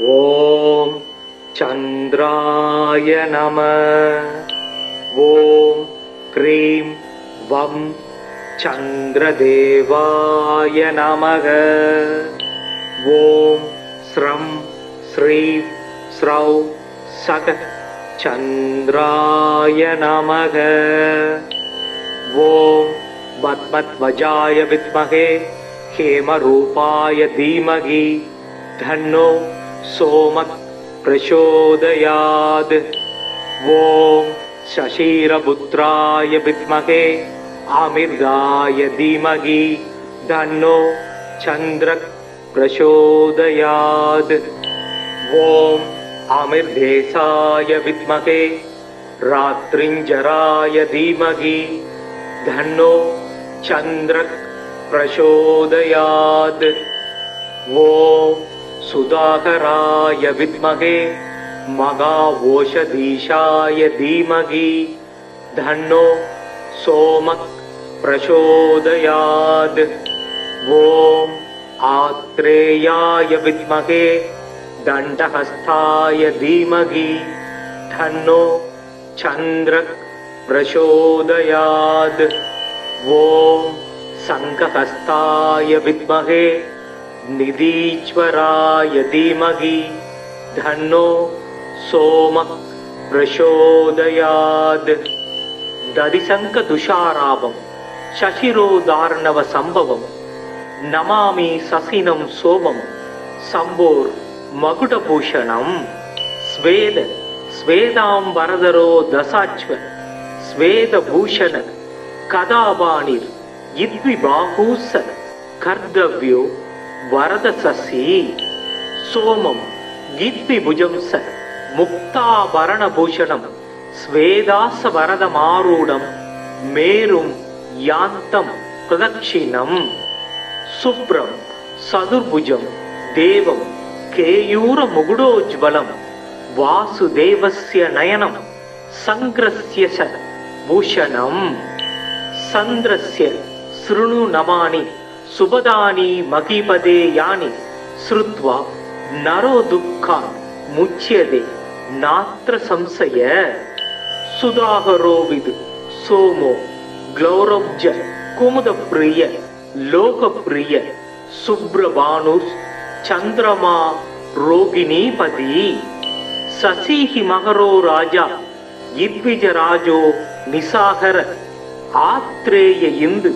ஓம் சந்திராய நம. ஓம் க்ரீம் வம் சந்திரதேவாய நமக. ஓம் ஸ்ரம் ஸ்ரீம் ஸ்ரௌ சக சந்திராய நமக. ஓம் பத்மத்வஜாய வித்மகே ஹேமரூபாய தீமகி தன்னோ சோமக் பிரசோதயாத். ஓம் சசீரபுத்ராய வித்மகே ஆமிர்தாய தீமகி தன்னோ சந்திரக் பிரசோதயாத். ஓம் ஆமிர்தேசாய வித்மகே ராத்ரிஞ்சராய தீமகி தன்னோ சந்திரக் பிரசோதயாத். ஓம் சுதாகராய வித்மகே மகாஓஷதீஷாய தீமகி தன்னோ சோமக் பிரசோதயாத். ஓம் ஆத்ரேயாய வித்மகே தண்டஹஸ்தாய தீமகி தன்னோ சந்திரக் பிரசோதயாத். ஓம் சங்கஹஸ்தாய வித்மகே நிதீஸ்வராய தீமகி தன்னோ சோமக் பிரசோதயாத். ததிசங்க துஷாராபம் சசிரோதார்ணவ சம்பவம் நமாமி சசினம் சோமம் சம்போர் மகுடபூஷணம். ஸ்வேத ஸ்வேதாம்பரதரோ தசாச்வ ஸ்வேதபூஷண கதாபாணிர் இத்விபாகூச கர்தவ்யோ வரதசசி. சோமம் கீத்விபுஜம்ச முக்தாபரணபூஷணம் ஸ்வேதாச வரதமாரூடம் மேரும் யாந்தம் பிரதக்ஷிணம். சுப்ரம் சதுர்புஜம் தேவம் கேயூர முகுடோஜ்வலம் வாசுதேவஸ்ய நயனம் சங்கிரஸ்ய ச பூஷணம். சந்திரஸ்ய ஸ்ருணு நமானி சுபதானி மகிபதே யானி ஸ்ருத்வா நரோ துக்கான் முச்யதே நாத்ர சம்சய. சுதாகரோ விது சோமோ க்ளௌரப்ஜ குமுதப்ரிய லோகப்ரிய சுப்ரபானுஸ் சந்திரமா ரோகிணீபதி. சசிஹி மகரோ ராஜா இத்விஜராஜோ நிசாகர ஆத்ரேய இந்து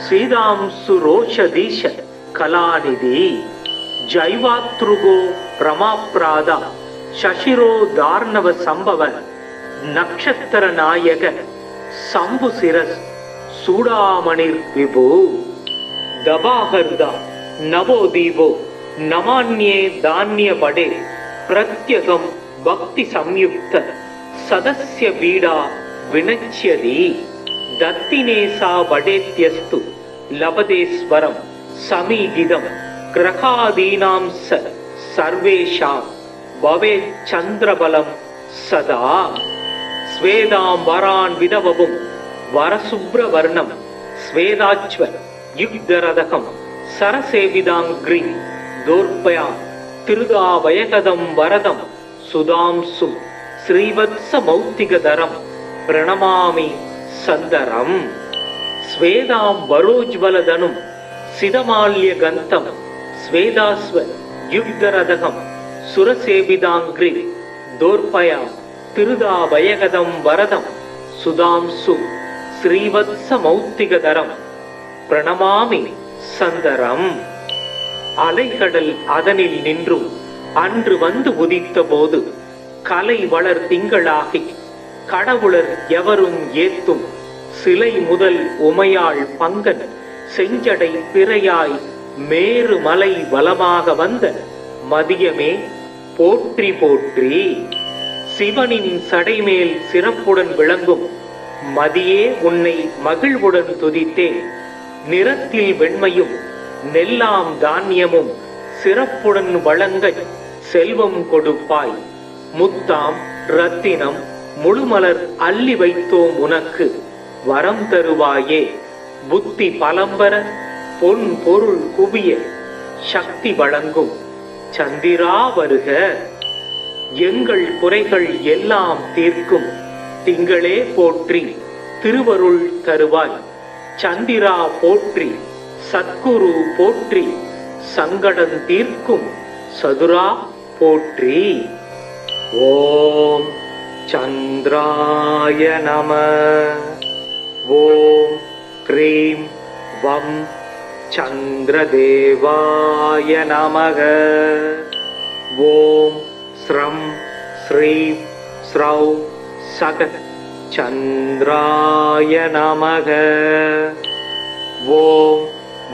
ஸ்ரீதாம்சு ரோஷதீஷ கலாநிதி. ஜைவாத்ருகோ ரமாப்ராதா சசிரோ தார்ணவ சம்பவ நக்ஷத்திர நாயக சம்புசிரஸ் சூடாமணிர் விபு. தபாஹர்தா நவோதீபோ நமான்யே தான்ய படே பிரத்யகம் பக்தி சம்யுக்த சதஸ்ய பீடா வினச்யதி. தத்தினேசா வடேத்யஸ்து லபதேஸ்வரம் சமீகிதம் கிரகாதீனாம் சர்வேஷாம் பவேத் சந்திரபலம் சதா. ஸ்வேதாம் வரான் விதவபும் வரசுப்ரவர்ணம் ஸ்வேதாச்வ யுக்தரதகம் சரசேவிதாங்கிரி தோர்பயாம் திருதாவயகதம் வரதம் சுதாம்சு ஸ்ரீவத்ஸ மௌத்திகதரம் பிரணமாமி சந்தரம். ஸ்வேதாம் வரோஜ்வலதனும் சிதமால்ய கந்தம் ஸ்வேதாஸ்வ யுக்தரதகம் சுரசேவிதாங்கிரி தோர்பயாம் திருதாவயகதம் வரதம் சுதாம்சு ஸ்ரீவத்ஸ மௌத்திகதரம் பிரணமாமி சந்தரம். அலைகடல் அதனில் நின்றும் அன்று வந்து உதித்த போது கலை வளர் திங்களாகி கடவுளர் எவரும் ஏத்தும் சிலை முதல் உமையாள் பங்கன் செஞ்சடை பிறையாய் மேரு மலை வலமாக வந்த மதியமே போற்றி போற்றி. சிவனின் சடைமேல் சிறப்புடன் விளங்கும் மதியே உன்னை மகிழ்வுடன் துதித்தேன். நிறத்தில் வெண்மையும் நெல்லாம் தானியமும் சிறப்புடன் வழங்க செல்வம் கொடுப்பாய். முத்தாம் ரத்தினம் முழுமலர் அள்ளி வைத்தோம் உனக்கு வரம் தருவாயே. புத்தி பலம்பர பொன் பொருள் குவிய சக்தி வழங்கும் சந்திரா வருக. எங்கள் குறைகள் எல்லாம் தீர்க்கும் திங்களே போற்றி திருவருள் தருவாய். சந்திரா போற்றி, சத்குரு போற்றி, சங்கடம் தீர்க்கும் சதுரா போற்றி. ஓம் சந்திராய நம. ஓம் க்ரீம் வம் சந்திரதேவாய நமக. ஓம் ஸ்ரம் ஸ்ரீம் ஸ்ரௌ சகத் சந்திராய நமக. ஓம்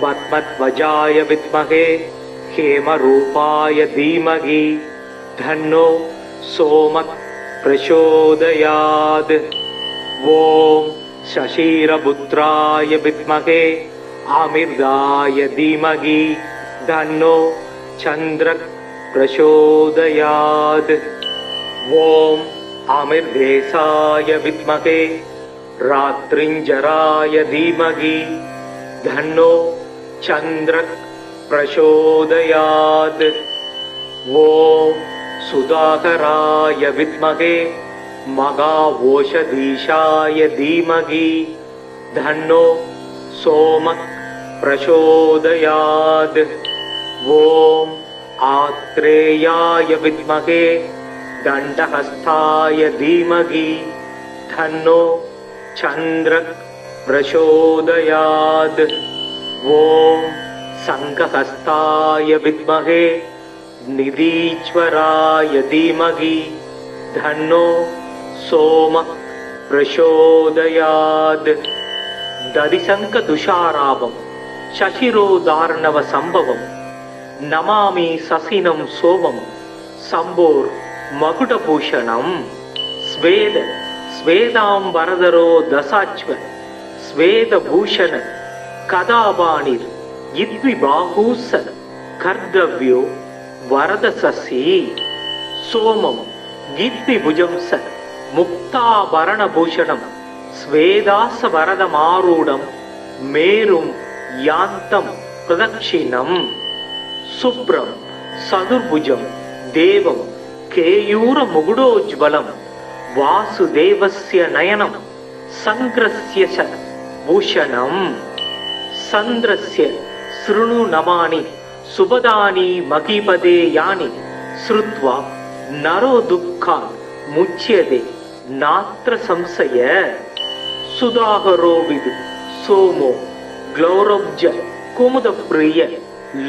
பத்மத்வஜாய வித்மகே ஹேமரூபாய தீமகி தன்னோ சோமக் பிரசோதயாத். ஓம் சசீரபுத்ராய வித்மகே அமிர்தாய தீமகி தன்னோ சந்திரக் பிரசோதயாத். ஓம் அமிர்தேசாய வித்மகே ராத்ரிஞ்சராய தீமகி தன்னோ சந்திரக் பிரசோதயாத். ஓம் சுதாகராய வித்மகே மகாவோஷதீஷாய தீமகி தன்னோ சோமக் பிரசோதயாத். ஓம் ஆத்ரேயாய வித்மகே தண்டஹஸ்தாய தீமகி தன்னோ சந்திரக் பிரசோதயாத். ஓம் சங்கஹஸ்தாய வித்மகே நிதீஸ்வராய தீமகி தன்னோ சோமக் பிரசோதயாத். தரிசங்க துஷாராபம் சசிரோதார்ணவ சம்பவம் நமாமி சசினம் சோமம் சம்போர் மகுடபூஷணம். ஸ்வேத ஸ்வேதாம்பரதரோ தசாச்வ ஸ்வேதபூஷண கதாபாணிர் இத்விபாகூச கர்தவ்யோ வரதசசி. சோமம் கீர்த்திபுஜம் ச முக்தாபரணபூஷணம் ஸ்வேதாச வரதமாரூடம் மேரும் யாந்தம் பிரதக்ஷிணம். சுப்ரம் சதுர்புஜம் தேவம் கேயூர முகுடோஜ்வலம் வாசுதேவஸ்ய நயனம் சங்கிரஸ்ய ச பூஷணம். சந்திரஸ்ய ஸ்ருணு நமானி சுபதானி மகிபதே யானி ஸ்ருத்வா நரோ துக்கான் முச்யதே நாத்ர சம்சய. சுதாகரோ விது சோமோ க்ளௌரப்ஜ குமுதப்ரிய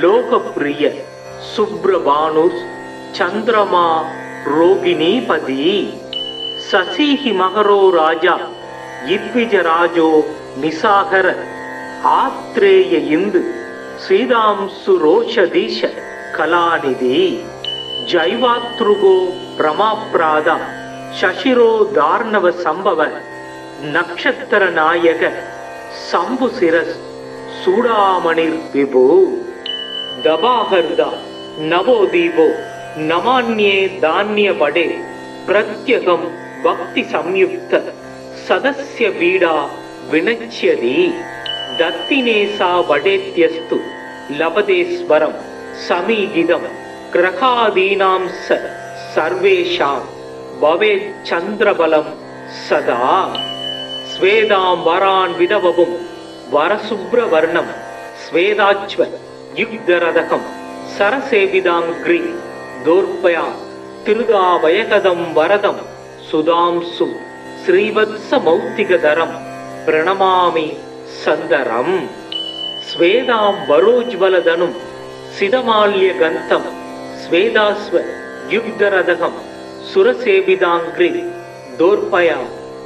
லோகப்ரிய சுப்ரபானுஸ் சந்திரமா ரோகிணீபதி. சசிஹி மகரோ ராஜா இத்விஜராஜோ நிசாகர ஆத்ரேய இந்து ஸ்ரீதாம்சு ரோஷதீஷ கலாநிதி. ஜைவாத்ருகோ பிரமாப்ராதா சசிரோ தார்ணவ சம்பவ நக்ஷத்திர நாயக சம்புசிரஸ் சூடாமணிர் விபு. தபாஹர்தா நவோதீபோ நமான்யே தான்ய படே பிரத்யகம் பக்தி சம்யுக்த சதஸ்ய பீடா வினச்யதி. தத்தினேசா வடேத்யஸ்து லபதேஸ்வரம் சமீகிதம் கிரகாதீனாம் சர்வேஷாம் பவேத் சந்திரபலம் சதா. ஸ்வேதாம் வரான் விதவவும் வரசுப்ரவர்ணம் ஸ்வேதாச்வ யுக்தரதகம் சரசேவிதாங்கிரி தோர்பயா திருதாவயகதம் வரதம் சுதாம்சு ஸ்ரீவத்ச மௌத்திகதரம் பிரணமாமி சந்தரம். ஸ்வேதாம் வரோஜ்வலதனும் சிதமால்ய கந்தம் ஸ்வேதாஸ்வ யுக்தரதகம் சுரசேவிதாங்கிரி தோர்பயா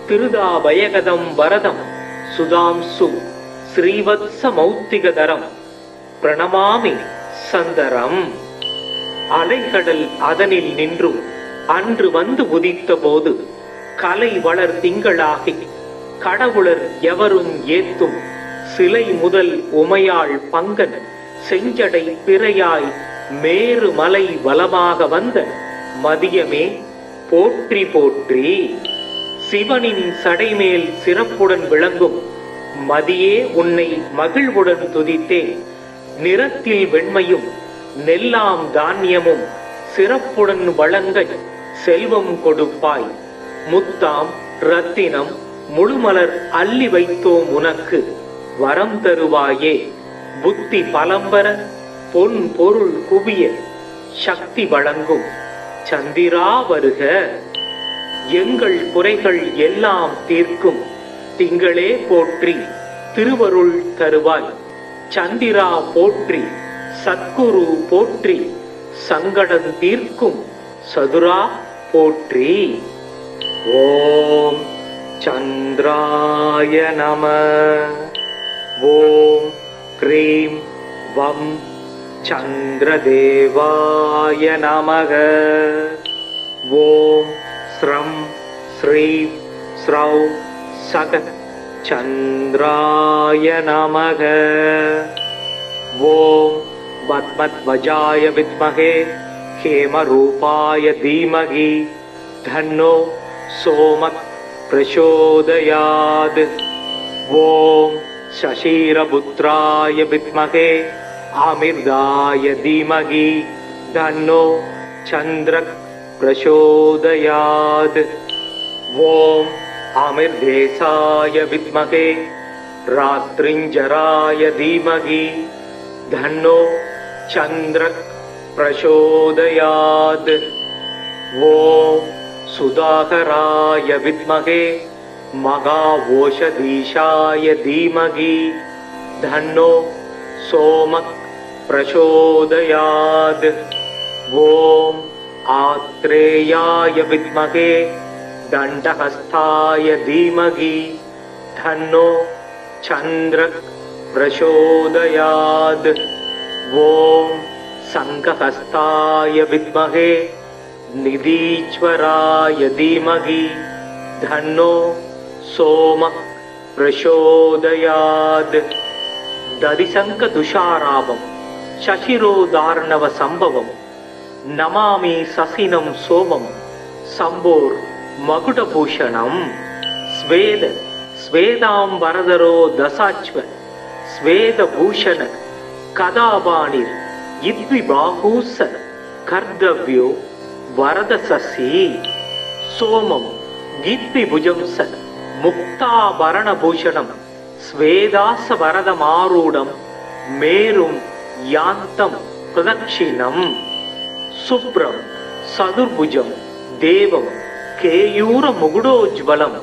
திருதாவயகதம் வரதம் சுதாம்சு ஸ்ரீவத்ச மௌத்திகதரம் பிரணமாமி சந்தரம். அலைகடல் அதனில் நின்றும் அன்று வந்து உதித்த போது கலை வளர் திங்களாகி கடவுளர் எவரும் ஏத்தும் சிலை முதல் உமையாள் பங்கன் செஞ்சடை பிறையாய் மேரு மலை வலமாக வந்த மதியமே போற்றி போற்றி. சிவனின் சடைமேல் சிறப்புடன் விளங்கும் மதியே உன்னை மகிழ்வுடன் துதித்தேன். நிறத்தில் வெண்மையும் நெல்லாம் தானியமும் சிறப்புடன் வழங்க செல்வம் கொடுப்பாய். முத்தாம் ரத்தினம் முழுமலர் அள்ளி வைத்தோம் உனக்கு, வரம் தருவாயே. புத்தி பலம்பர பொன் பொருள் குவிய சக்தி வழங்கும் சந்திரா வருக. எங்கள் குறைகள் எல்லாம் தீர்க்கும் திங்களே போற்றி, திருவருள் தருவாய். சந்திரா போற்றி, சத்குரு போற்றி, சங்கடம் தீர்க்கும் சதுரா போற்றி. ஓம் சந்திராய நம. ஓம் க்ரீம் வம் சந்திரதேவாய நமக. ஓம் ஸ்ரம் ஸ்ரீம் ஸ்ரௌ சகத் சந்திராய நமக. ஓம் பத்மத்வஜாய வித்மகே ஹேமரூபாய தீமகி தன்னோ சோமக் பிரசோதயாத். ஓம் சசீரபுத்ராய வித்மகே அமிர்தாய தீமகி தன்னோ சந்திரக் பிரசோதயாத். ஓம் அமிர்தேசாய வித்மகே ராத்ரிஞ்சராய தீமகி தன்னோ சந்திரக் பிரசோதயாத். ஓம் சுதாகராய வித்மகே மகாவோஷதீஷாய தீமகி தன்னோ சோமக் பிரசோதயாத். ஓம் ஆத்ரேயாய வித்மகே தண்டஹஸ்தாய தீமகி தன்னோ சந்திரக் பிரசோதயாத். ஓம் சங்கஹஸ்தாய வித்மகே நிதீஸ்வராய தீமகி தன்னோ சோமக் பிரசோதயாத். ததிசங்க துஷாராபம் சசிரோதார்ணவ சம்பவம் நமாமி சசினம் சோமம் சம்போர் மகுடபூஷணம். ஸ்வேத ஸ்வேதாம்பரதரோ தசாச்வ ஸ்வேதபூஷண கதாபாணிர் இத்விபாஹூஸ கர்தவ்யோ வரதசசி. சோமம் கீத்விபுஜம் ச முக்தாபரணபூஷணம் ஸ்வேதாச வரதமாரூடம் மேரும் யாந்தம் பிரதக்ஷிணம். சுப்ரம் சதுர்புஜம் தேவம் கேயூர முகுடோஜ்வலம்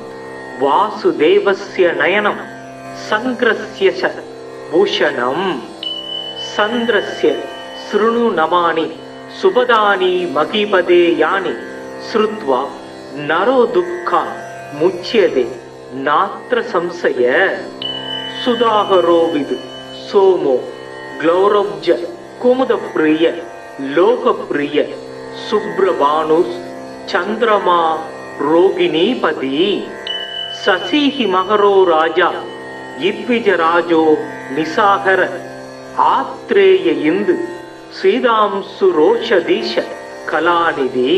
வாசுதேவஸ்ய நயனம் சங்கிரஸ்ய ச பூஷணம். சந்திரஸ்ய ஸ்ருணு நமானி சுபதானி மகிபதே யானி ஸ்ருத்வா நரோ துக்கான் முச்யதே நாத்ர சம்சய. சுதாகரோ விது சோமோ க்ளௌரவ்ஜ குமுதப்ரிய லோகப்ரிய சுப்ரபானுஸ் சந்திரமா ரோகிணீபதி. சசிஹி மகரோ ராஜா இத்விஜராஜோ நிசாகர ஆத்ரேய இந்து ஸ்ரீதாம்சு ரோஷதீஷ கலாநிதி.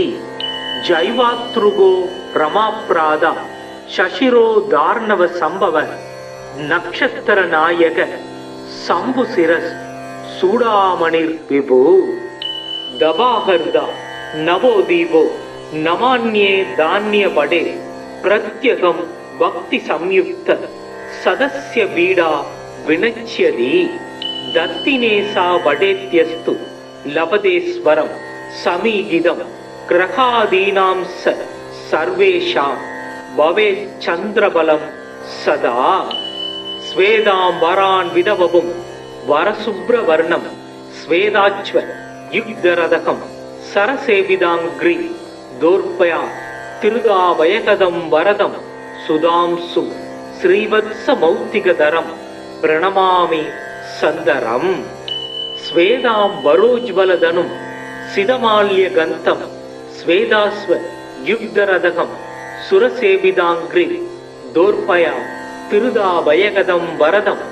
ஜைவாத்ருகோ ரமாப்ராதா சசிரோ தார்ணவ சம்பவ நக்ஷத்திர நாயக சம்புசிரஸ் சூடாமணிர் விபு. தபாகர்தா நவோதீபோ நமான்யே தான்ய படே பிரத்யகம் பக்தி சம்யுக்த சதஸ்ய பீடா வினச்யதி. தத்தினேசா வடேத்யஸ்து லபதேஸ்வரம் சமீகிதம் கிரகாதீனாம் சர்வேஷாம் பவேத் சந்திரபலம் சதா. ஸ்வேதாம்பரான் விதவபும் வரசுப்ரவர்ணம் ஸ்வேதாச்வ யுக்தரதகம் சரசேவிதாங்கிரி தோர்பயா திருதாவயகதம் வரதம் சுதாம்சு ஸ்ரீவத்ச மௌத்திகதரம் பிரணமாமி சந்தரம். ஸ்வேதாம்பரோஜ்வலதனும் சிதமால்ய கந்தம் ஸ்வேதாஸ்வ யுக்தரதகம் சுரசேவிதாங்கிரி தோர்பயா திருதாவயகதம் வரதம்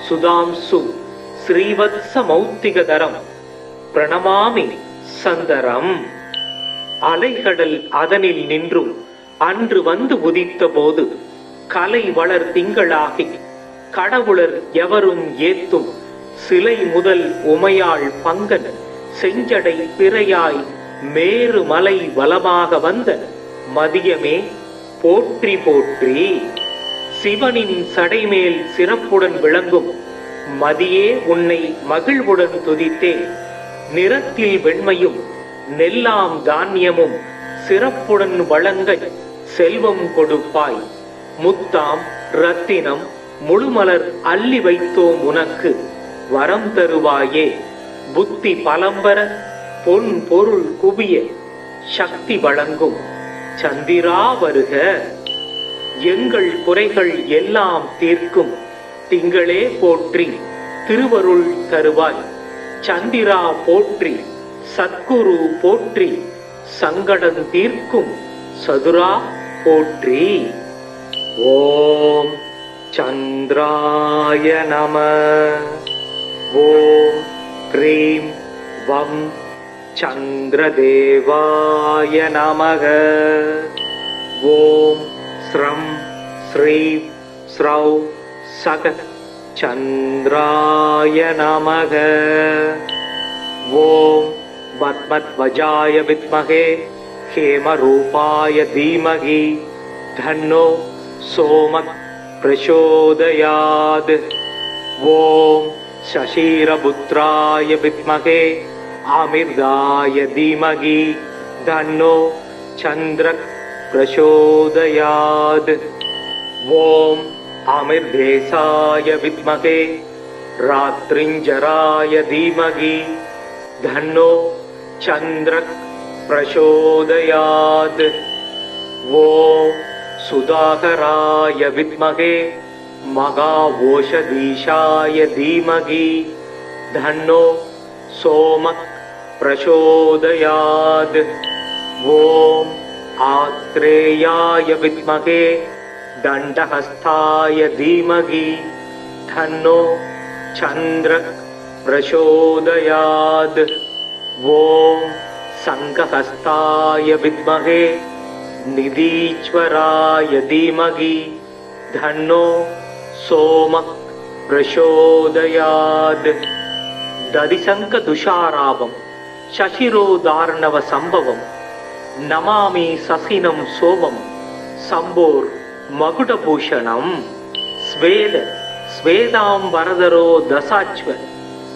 சுதாம்சு ஸ்ரீவத்ச மௌத்திகதரம் பிரணமாமி சந்தரம். அலைகடல் அதனில் நின்றும் அன்று வந்து உதித்த போது கலை வளர் திங்களாகி கடவுளர் எவரும் ஏத்தும் சிலை முதல் உமையாள் பங்கன் செஞ்சடை பிறையாய் மேரு மலை வலமாக வந்த மதியமே போற்றி போற்றி. சிவனின் சடைமேல் சிறப்புடன் விளங்கும் மதியே உன்னை மகிழ்வுடன் துதித்தேன். நிறத்தில் வெண்மையும் நெல்லாம் தானியமும் சிறப்புடன் வழங்க செல்வம் கொடுப்பாய். முத்தாம் ரத்தினம் முழுமலர் அள்ளி வைத்தோம் உனக்கு வரம் தருவாயே. புத்தி பலம்பர பொன் பொருள் குவிய சக்தி வழங்கும் சந்திரா வருக. எங்கள் குறைகள் எல்லாம் தீர்க்கும் திங்களே போற்றி திருவருள் தருவாய். சந்திரா போற்றி சத்குரு போற்றி சங்கடம் தீர்க்கும் சதுரா போற்றி. ஓம் சந்திராய நம. ஓம் க்ரீம் வம் சந்திரதேவாய நமக. ஓம் ஸ்ரம் ஸ்ரீம் ஸ்ரௌ சக சந்திராய நமக. ஓம் பத்மத்வஜாய வித்மகே ஹேமரூபாய தீமகி தன்னோ சோமக் பிரசோதயாத். ஓம் சசீரபுத்ராய வித்மகே அமிர்தாய தீமகி தன்னோ சந்திரக் பிரசோதயாத். ஓம் அமிர்தேசாய வித்மகே ராத்ரிஞ்சராய தீமகி தன்னோ சந்திரக் பிரசோதயாத். ஓம் சுதாகராய வித்மகே மகாஓஷதீஷாய தீமகி தன்னோ சோமக் பிரசோதயாத். ஓம் ஆத்ரேயாய வித்மகே தண்டஹஸ்தாய தீமகி தன்னோ சந்திரக் பிரசோதயாத். ஓம் சங்கஹஸ்தாய வித்மகே நிதீஸ்வராய தீமகி தன்னோ சோமக் பிரசோதயாத். ததிசங்க துஷாராவம் சசிரோதார்ணவ சம்பவம் நமாமி சசினம் சோமம் சம்போர் மகுடபூஷணம். ஸ்வேத ஸ்வேதாம்பரதரோ தசாச்வ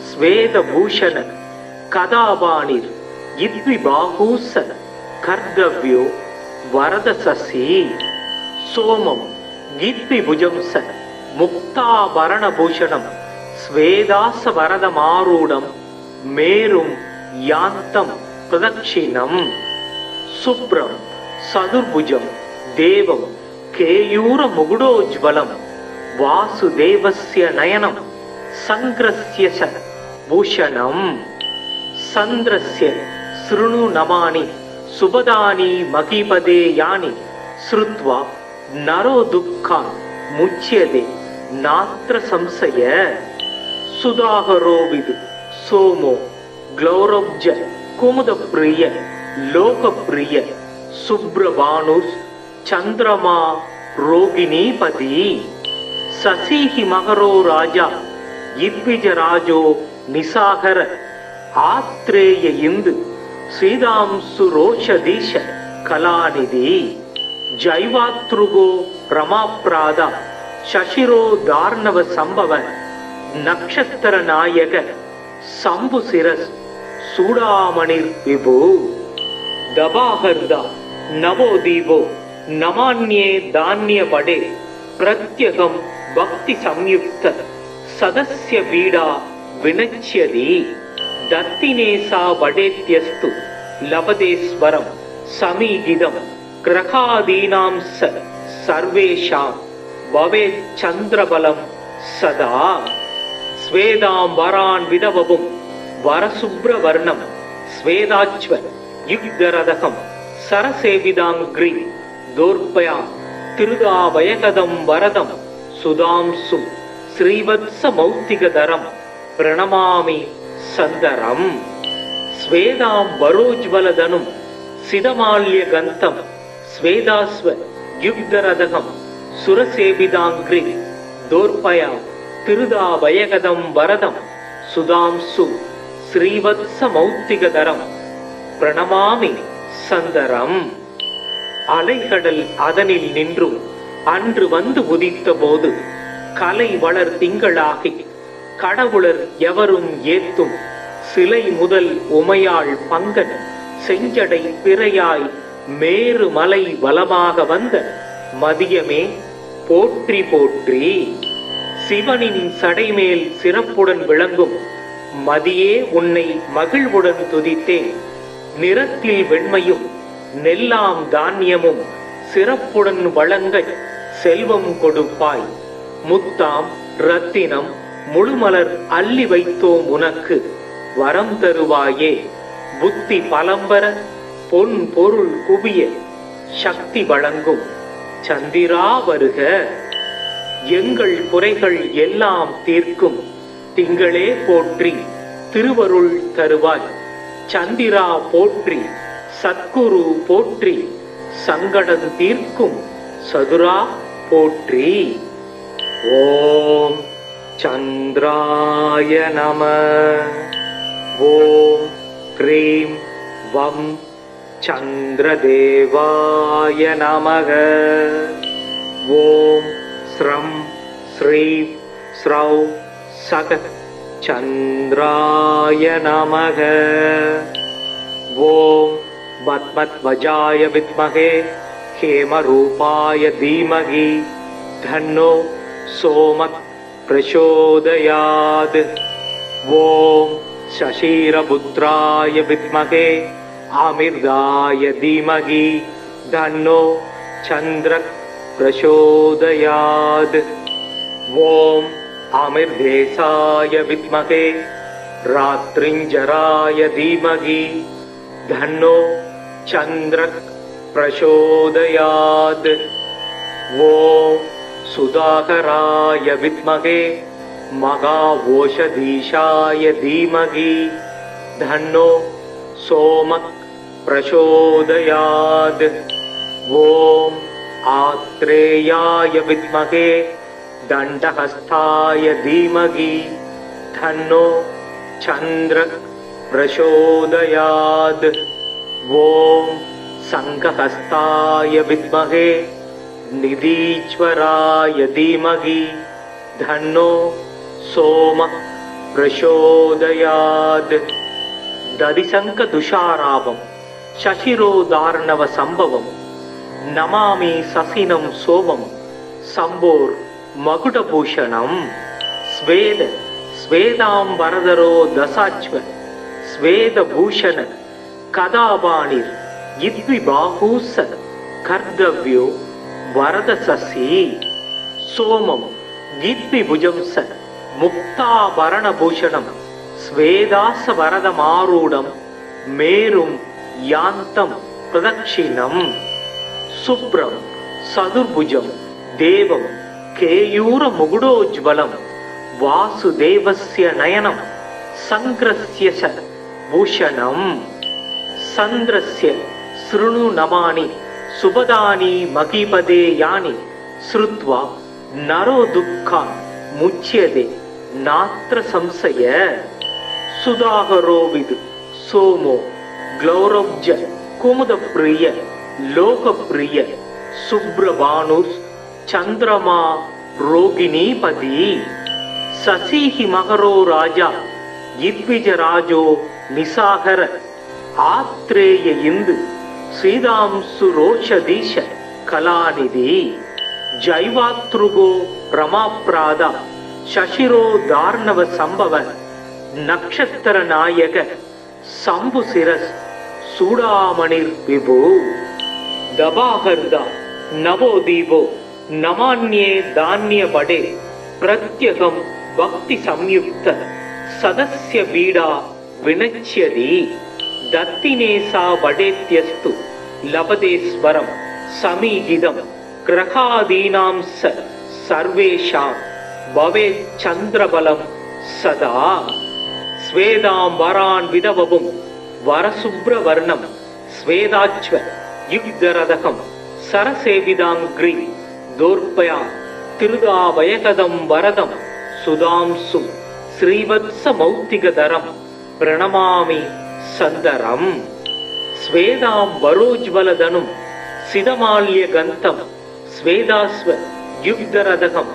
ஸ்வேதபூஷண கதாபாணிர் இத்விபாஹூஸ கர்தவ்யோ வரதசசி. சோமம் கீத்விபுஜம்ச முக்தாபரணபூஷணம் ஸ்வேதாச வரதமாரூடம் மேரும் யாந்தம் பிரதக்ஷிணம். சுப்ரம் சதுர்புஜம் தேவம் கேயூர முகுடோஜ்வலம் வாசுதேவஸ்ய நயனம் சங்கிரஸ்ய ச பூஷணம். சந்திரஸ்ய ஸ்ருணு நமானி சுபதானி மகிபதே யானி ஸ்ருத்வா நரோ துக்கான் முச்யதே நாத்ர சம்சய. சுதாகரோ விது சோமோ க்ளௌரப்ஜ குமுதப்ரிய லோகப்ரிய சுப்ரபானுஸ் சந்திரமா ரோகிணீபதி. சசீஹி மகரோ ராஜா இத்விஜராஜோ நிசாகர ஆத்ரேய இந்து ஸ்ரீதாம்சு ரோஷதீஷ கலாநிதி. ஜைவாத்ருகோ ரமாப்ராதா சசிரோ தார்ணவ சம்பவ நக்ஷத்திர நாயக சம்புசிரஸ் சூடாமணிர் விபு. தபாஹர்தா நவோதீபோ நமான்யே தான்ய படே பிரத்யகம் பக்தி சம்யுக்த சதஸ்ய பீடா வினச்யதி. தத்தினேசா வடேத்யஸ்து லபதேஸ்வரம் சமீகிதம் கிரகாதீனாம் சர்வேஷாம் பவேத் சந்திரபலம் சதா. ஸ்வேதாம்பரான் விதவவும் வரசுப்ரவர்ணம் ஸ்வேதாச்வ யுக்தரதகம் சரசேவிதாங்கிரி தோர்பயாம் திருதாவயகதம் வரதம் சுதாம்சு ஸ்ரீவத்ச மௌத்திகதரம் பிரணமாமி சந்தரம். ஸ்வேதாம் வரோஜ்வலதனும் சிதமால்ய கந்தம் ஸ்வேதாஸ்வ யுக்தரதகம் சுரசேவிதாங்கிரி தோர்பயாம் திருதாவயகதம் வரதம் சுதாம்சு ஸ்ரீவத்ஸ மௌத்திகதரம் பிரணமாமி சந்தரம். அலைகடல் அதனில் நின்றும் அன்று வந்து உதித்த போது கலை வளர் திங்களாகி கடவுளர் எவரும் ஏத்தும் சிலை முதல் உமையாள் பங்கன் செஞ்சடை பிறையாய் மேரு மலை வலமாக வந்த மதியமே போற்றி போற்றி. சிவனின் சடைமேல் சிறப்புடன் விளங்கும் மதியே உன்னை மகிழ்வுடன் துதித்தேன். நிறத்தில் வெண்மையும் நெல்லாம் தானியமும் சிறப்புடன் வழங்க செல்வம் கொடுப்பாய். முத்தாம் ரத்தினம் முழுமலர் அள்ளி வைத்தோம் உனக்கு வரம் தருவாயே. புத்தி பலம்பர பொன் பொருள் குவிய சக்தி வழங்கும் சந்திரா வருக. எங்கள் குறைகள் எல்லாம் தீர்க்கும் திங்களே போற்றி திருவருள் தருவாய். சந்திரா போற்றி சத்குரு போற்றி சங்கடம் தீர்க்கும் சதுரா போற்றி. ஓம் சந்திராய நம. ஓம் க்ரீம் வம் சந்திரதேவாய நமக. ஓம் ஸ்ரம் ஸ்ரீம் ஸ்ரௌ சக சந்திராய நமக. ஓம் பத்மத்வஜாய வித்மகே ஹேமரூபாய தீமகி தன்னோ சோமக் பிரசோதயாத். ஓம் சசீரபுத்ராய வித்மகே ஆமிர்தாய தீமகி தன்னோ சந்திரக் பிரசோதயாத். ஓம் ஆமிர்தேசாய வித்மகே ராத்ரிஞ்சராய தீமகி தன்னோ சந்திரக் பிரசோதயாத். ஓம் சுதாகராய வித்மகே மகாவோஷதீஷாய தீமகி தன்னோ சோமக் பிரசோதயாத். ஓம் ஆத்ரேயாய வித்மகே தண்டஹஸ்தாய தீமகி தன்னோ சந்திரக் பிரசோதயாத். ஓம் சங்கஹஸ்தாய வித்மகே நிதீஸ்வராய தீமகி தன்னோ சோமக் பிரசோதயாத். ததிசங்க துஷாராபம் சசிரோதார்ணவ சம்பவம் நமாமி சசினம் சோமம் சம்போர் மகுடபூஷணம். ஸ்வேத ஸ்வேதாம்பரதரோ தசாச்வ ஸ்வேதபூஷண கதாபாணிர் இத்விபாஹூஸ கர்தவ்யோ வரதசசி. சோமம் கீத்விபுஜம்ச முக்தாபரணபூஷணம் ஸ்வேதாச வரதமாரூடம் மேரும் யாந்தம் பிரதக்ஷிணம். சுப்ரம் சதுர்புஜம் தேவம் கேயூர முகுடோஜ்வலம் வாசுதேவஸ்ய நயனம் சங்கிரஸ்ய ச பூஷணம். சந்திரஸ்ய ஸ்ருணு நமானி சுபதானி மகிபதே யானி ஸ்ருத்வா நரோ துக்கான் முச்யதே நாத்ர சம்சய. சுதாகரோவிது சோமோ க்ளௌரவ்ஜ குமுதப்ரிய லோகப்ரிய சுப்ரபானுஸ் சந்திரமா ரோகிணீபதி. சசீஹி மகரோ ராஜா இத்விஜராஜோ நிசாகர ஆத்ரேய இந்து ஸ்ரீதாம்சு ரோஷதீஷ கலாநிதி. ஜைவாத்ருகோ ரமாப்ராதா சசிரோ தார்ணவ சம்பவ நக்ஷத்திர நாயக சம்புசிரஸ் சூடாமணிர் விபு. தபாகர்தா நவோதீபோ நமான்யே தான்ய படே பிரத்யகம் பக்தி சம்யுக்த சதஸ்ய பீடா வினச்யதி. தத்தினேசா வடேத்யஸ்து லபதேஸ்வரம் சமீகிதம் கிரகாதீனாம் சர்வேஷாம் பவேத் சந்திரபலம் சதா. ஸ்வேதாம்பரான் விதவவும் வரசுப்ரவர்ணம் ஸ்வேதாச்வ யுக்தரதகம் சரசேவிதாங்கிரி தோர்பயா திருதாவயகதம் வரதம் சுதாம்சும் ஸ்ரீவத்ஸ மௌத்திகதரம் பிரணமாமி சந்தரம். ஸ்வேதாம் வரோஜ்வலதனும் சிதமால்ய கந்தம் ஸ்வேதாஸ்வ யுக்தரதகம்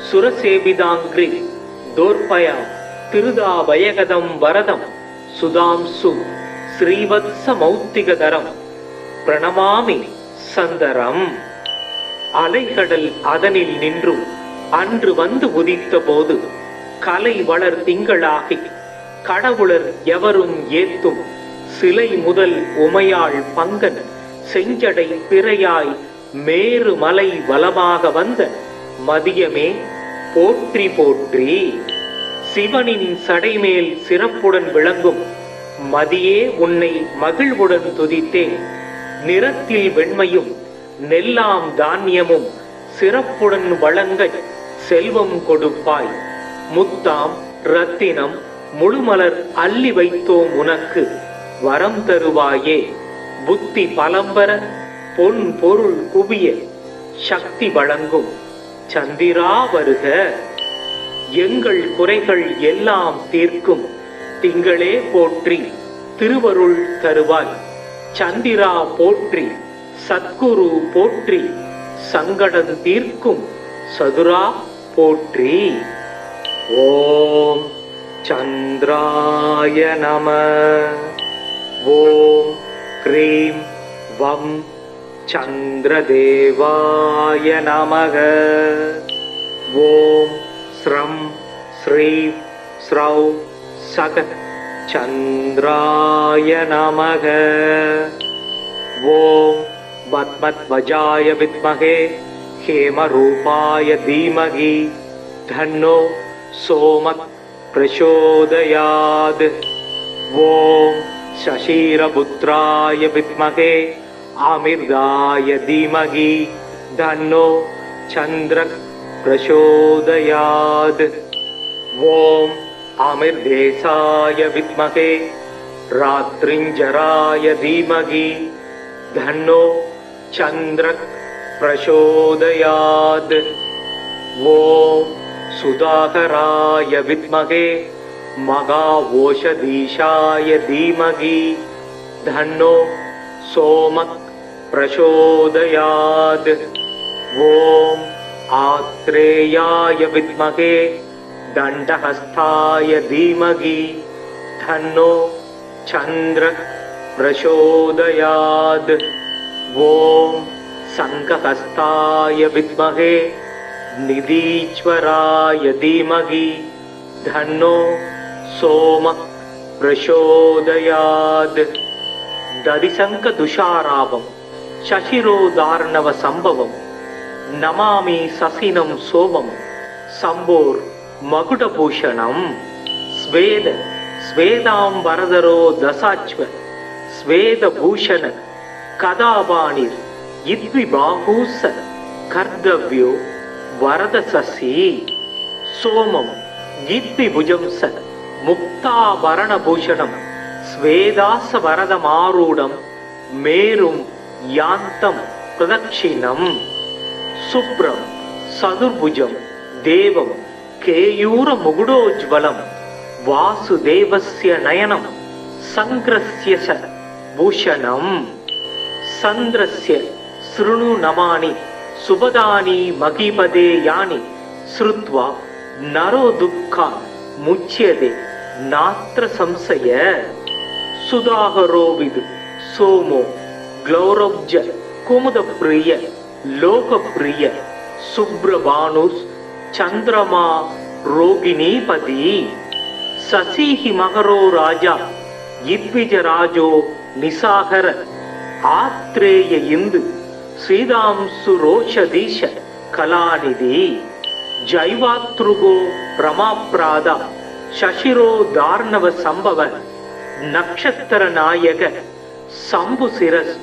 சுரசேபிதாங்கிரி தோர்பயா திருதாபயகதம் வரதம் சுதாம்சு ஸ்ரீவத்ச மௌத்திகதரம் பிரணமாமி சந்தரம். அலைகடல் அதனில் நின்றும் அன்று வந்து உதித்த போது கலை வளர் திங்களாகி கடவுளர் எவரும் ஏத்தும் சிலை முதல் உமையாள் பங்கன் செஞ்சடை பிறையாய் மேரு மலை வலமாக வந்த மதியமே போற்றி போற்றி. சிவனின் சடைமேல் சிறப்புடன் விளங்கும் மதியே உன்னை மகிழ்வுடன் துதித்தேன். நிறத்தில் வெண்மையும் நெல்லாம் தானியமும் சிறப்புடன் வழங்க செல்வம் கொடுப்பாய். முத்தாம் ரத்தினம் முழுமலர் அள்ளி வைத்தோம் உனக்கு வரம் தருவாயே. புத்தி பலம்பர பொன் பொருள் குவிய சக்தி வழங்கும் சந்திரா வருக. எங்கள் குறைகள் எல்லாம் தீர்க்கும் திங்களே போற்றி திருவருள் தருவாய். சந்திரா போற்றி சத்குரு போற்றி சங்கடம் தீர்க்கும் சதுரா போற்றி. ஓம் சந்திராய நம. ஓம் க்ரீம் வம் சந்திரதேவாய நமக. ஓம் ஸ்ரம் ஸ்ரீம் ஸ்ரௌ சகத் சந்திராய நமக. ஓம் பத்மத்வஜாய வித்மகே ஹேமரூபாய தீமகி தன்னோ சோமக் பிரசோதயாத். ஓம் சசீரபுத்ராய வித்மகே அமிர்தாய தீமகி தன்னோ சந்திரக் பிரசோதயாத். ஓம் அமிர்தேசாய வித்மகே ராத்ரிஞ்சராய தீமகி தன்னோ சந்திரக் பிரசோதயாத். ஓம் சுதாகராய வித்மகே மகாவோஷதீஷாய தீமகி தன்னோ சோமக் பிரசோதயாத். ஓம் ஆத்ரேயாய வித்மகே தண்டஹஸ்தாய தீமகி தன்னோ சந்திரக் பிரசோதயாத். ஓம் சங்கஹஸ்தாய வித்மகே நிதீஸ்வராய தீமகி தன்னோ சோமக் பிரசோதயாத். ததிசங்க துஷாராபம் சசிரோதார்ணவ சம்பவம் நமாமி சசினம் சோமம் சம்போர் மகுடபூஷணம். ஸ்வேத ஸ்வேதாம்பரதரோ தசாச்வ ஸ்வேதபூஷண கதாபாணிர் இத்விபாஹூஸ கர்தவ்யோ வரதசசி. சோமம் இத்விபுஜம்ச முக்தாபரணபூஷணம் ஸ்வேதாச வரதமாரூடம் மேரும் யாந்தம் பிரதக்ஷிணம். சுப்ரம் சதுர்புஜம் தேவம் கேயூர முகுடோஜ்வலம் வாசுதேவஸ்ய நயனம் சங்கிரஸ்ய ச பூஷணம். சந்திரஸ்ய ஸ்ருணு நமானி சுபதானி மகிபதே யானி ஸ்ருத்வா நரோ துக்கா முச்யதே நாத்ர சம்சய. சுதாகரோவிது சோமோ க்ளௌரப்ஜ குமுதப்ரிய லோகப்ரிய சுப்ரபானுஸ் சந்திரமா ரோகிணீபதி. சசிஹி மகரோ ராஜா இத்விஜராஜோ நிசாகர ஆத்ரேய இந்து ஸ்ரீதாம்சு ரோஷதீஷ கலாநிதி. ஜைவாத்ருகோ ரமாப்ராதா சசிரோ தார்ணவ சம்பவ நக்ஷத்திர நாயக சம்புசிரஸ்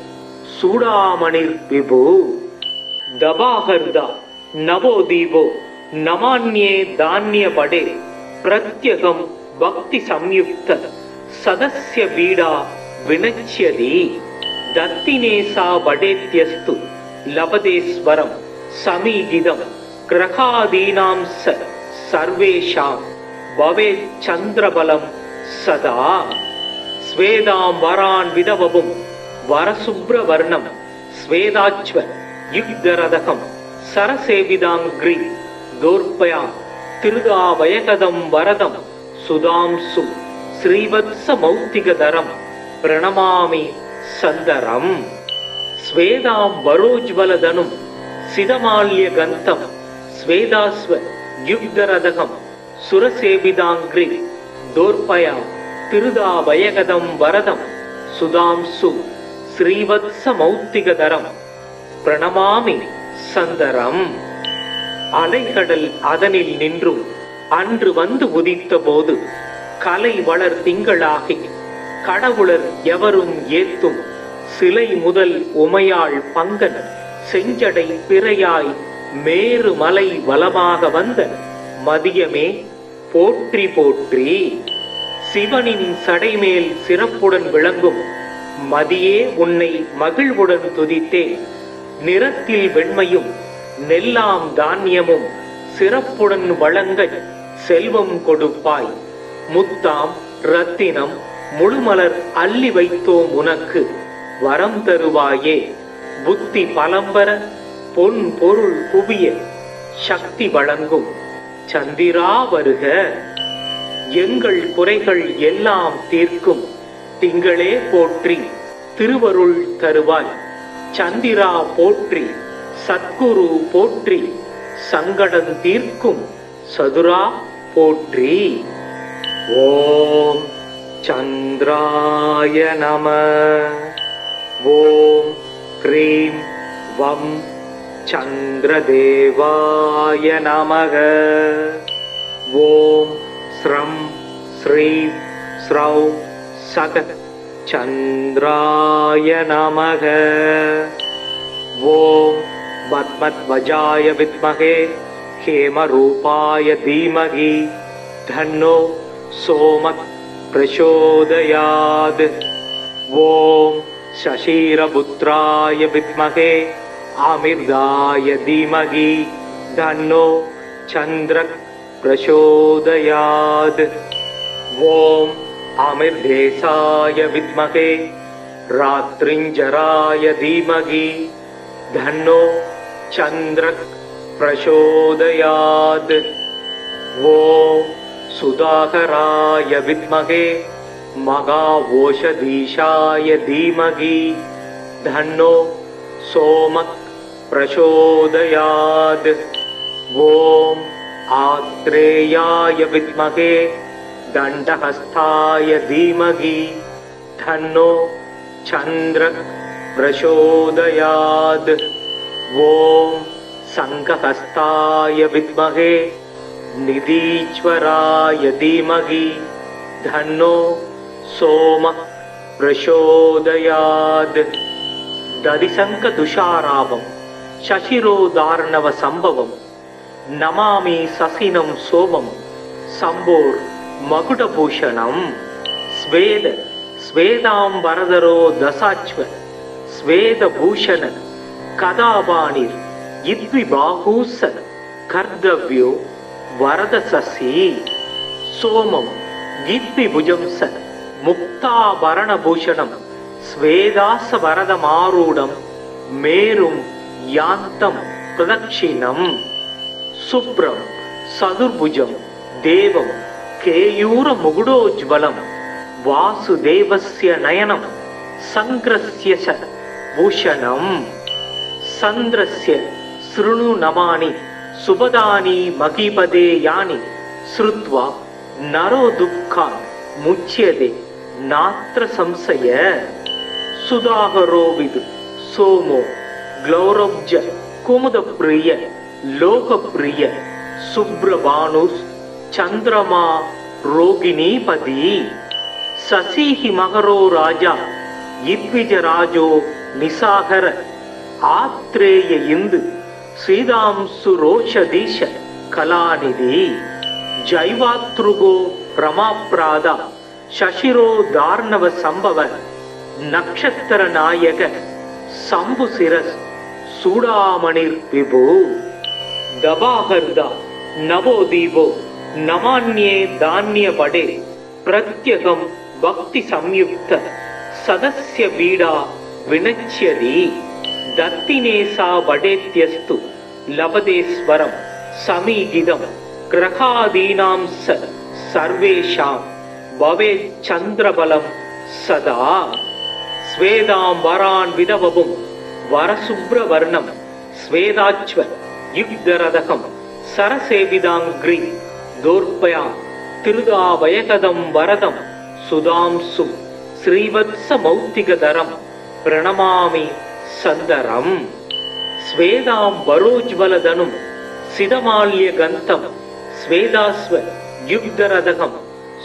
சூடாமணிர் விபு. தபாகர்தா நவோதீபோ நமான்யே தானிய படே பிரத்யகம் பக்தி சம்யுக்த சதஸ்ய பீடா வினச்யதி. தத்தினேசா படேத்யஸ்து லபதேஸ்வரம் சமீகிதம் கிரகாதீனாம் சர்வேஷாம் பவேத் சந்திரபலம் சதா ஸ்வேதாம் வரான் விதவபும் வரசுப்ரவர்ணம் ஸ்வேதாச்வ யுக்தரதகம் சரசேவிதாங்கிரி தோர்பயாம் திருதாவயகதம் வரதம் சுதாம்சு ஸ்ரீவத்ஸ மௌத்திகதரம் பிரணமாமி சந்தரம் ஸ்வேதாம் வரோஜ்வலதனும் சிதமால்ய கந்தம் ஸ்வேதாஸ்வ யுக்தரதகம் சுரசேவிதாங்கிரி தோர்பயாம் திருதாவயகதம் வரதம் சுதாம்சு ஸ்ரீவத்ஸ மௌத்திகதரம் பிரணமாமி சந்தரம். அலைகடல் அதனில் நின்றும் அன்று வந்து உதித்த போது கலை வளர் திங்களாகி கடவுளர் எவரும் ஏத்தும் சிலை முதல் உமையாள் பங்கன் செஞ்சடை பிறையாய் மேரு மலை வலமாக வந்த மதியமே போற்றி போற்றி. சிவனின் சடைமேல் சிறப்புடன் விளங்கும் மதியே உன்னை மகிழ்வுடன் துதித்தேன். நிறத்தில் வெண்மையும் நெல்லாம் தானியமும் சிறப்புடன் வழங்க செல்வம் கொடுப்பாய். முத்தாம் ரத்தினம் முழுமலர் அள்ளி வைத்தோம் உனக்கு வரம் தருவாயே. புத்தி பலம்பர பொன் பொருள் குவிய சக்தி வழங்கும் சந்திரா வருக. எங்கள் குறைகள் எல்லாம் தீர்க்கும் திங்களே போற்றி திருவருள் தருவாய். சந்திரா போற்றி சத்குரு போற்றி சங்கடம் தீர்க்கும் சதுரா போற்றி. ஓம் சந்திராய நம. ஓம் க்ரீம் வம் சந்திரதேவாய நமக. ஓம் ஸ்ரம் ஸ்ரீம் ஸ்ரௌ சத சந்திராய நமக. ஓம் பத்மத்வஜாய வித்மகே ஹேமரூபாய தீமகி தன்னோ சோமத் பிரசோதயாத். ஓம் சசீரபுத்ராய வித்மகே ஆமிர்தாய தீமகி தன்னோ சந்திரக் பிரசோதயாத். ஓம் ஆமிர்தேசாய வித்மகே ராத்ரிஞ்சராய தீமகி தன்னோ சந்திரக் பிரசோதயாத். ஓம் சுதாகராய வித்மகே மகாவோஷதீஷாய தீமகி தன்னோ சோமக் பிரசோதயாத். ஓம் ஆத்ரேயாய வித்மகே தண்டஹஸ்தாய தீமகி தன்னோ சந்திரக் பிரசோதயாத். ஓம் சங்கஹஸ்தாய வித்மகே நிதீஸ்வராய தீமகி தன்னோ சோமக் பிரசோதயாத். ததிசங்க துஷாராவம் சசிரோதார்ணவ சம்பவம் நமாமி சசினம் சோமம் சம்போர் மகுடபூஷணம். ஸ்வேத ஸ்வேதாம்பரதரோ தசாச்வ ஸ்வேதபூஷண கதாபாணிர் இத்விபாகூச கர்தவ்யோ வரதசசி. சோமம் கீத்விபுஜம்ச முக்தாபரணபூஷணம் ஸ்வேதாச வரதமாரூடம் மேரும் யாந்தம் பிரதக்ஷிணம். சுப்ரம் சதுர்புஜம் தேவம் கேயூர முகுடோஜ்வலம் வாசுதேவஸ்ய நயனம் சங்கிரஸ்ய ச பூஷணம். சந்திரஸ்ய ஸ்ருணு நமானி சுபதானி மகிபதே யானி ஸ்ருத்வா நரோ துக்கான் முச்யதே நாத்ர சம்சய. சுதாகரோ விது சோமோ க்ளௌரவ்ஜ குமுதப்ரிய லோகப்ரிய சுப்ரபானுஸ் சந்திரமா ரோகிணீபதி. சசிஹி மகரோ ராஜா இத்விஜராஜோ நிசாகர ஆத்ரேய இந்து ஸ்ரீதாம்சு ரோஷதீஷ கலாநிதி. ஜைவாத்ருகோ ரமாப்ராதா சசிரோ தார்ணவ சம்பவ நக்ஷத்திர நாயக சம்புசிரஸ் சூடாமணிர் விபு. தபாகர்தா நவோதீபோ நமான்யே தானிய படே प्रत्यगं भक्ति संयुक्त सदस्य पीडा विनच्यति दत्तिनेसा वडेत्यस्तु लभतेस्वरं समीगिदं ग्रहादीनां सर्वेषां भवेत् चन्द्रबलं सदा स्वेदां वरान् विदवपुं वरसुब्रवर्णं स्वेदाच्व युग्धरदकं सरसेविदाङ्ग्री दोर्पयां तिरुदावयकदं वरदं सुधांसु श्रीवत्समौक्तिकधरं प्रणमामि सन्दरम् स्वेदां वरोज्वलधनुं सिदमाल्यगन्तं स्वेदास्व युग्धरदकं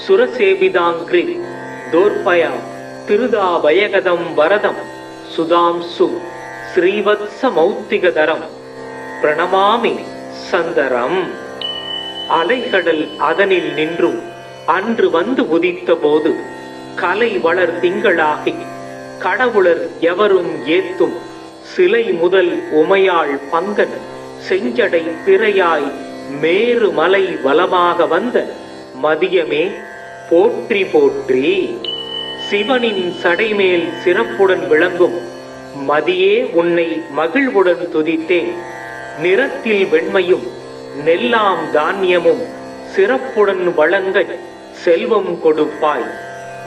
सुरसेविदाङ्ग्री दोर्पयां तिरुदावयकदं वरदं सुधांसु श्रीवत्समौक्तिकधरं प्रणमामि சந்தரம். அலைகடல் அதனில் நின்றும் அன்று வந்து உதித்த போது கலை வளர் திங்களாகி கடவுளர் எவரும் ஏத்தும் சிலை முதல் உமையாள் பங்கன் செஞ்சடை பிறையாய் மேரு மலை வலமாக வந்த மதியமே போற்றி போற்றி. சிவனின் சடைமேல் சிறப்புடன் விளங்கும் மதியே உன்னை மகிழ்வுடன் துதித்தேன். நிறத்தில் வெண்மையும் நெல்லாம் தானியமும் சிறப்புடன் வழங்க செல்வம் கொடுப்பாய்.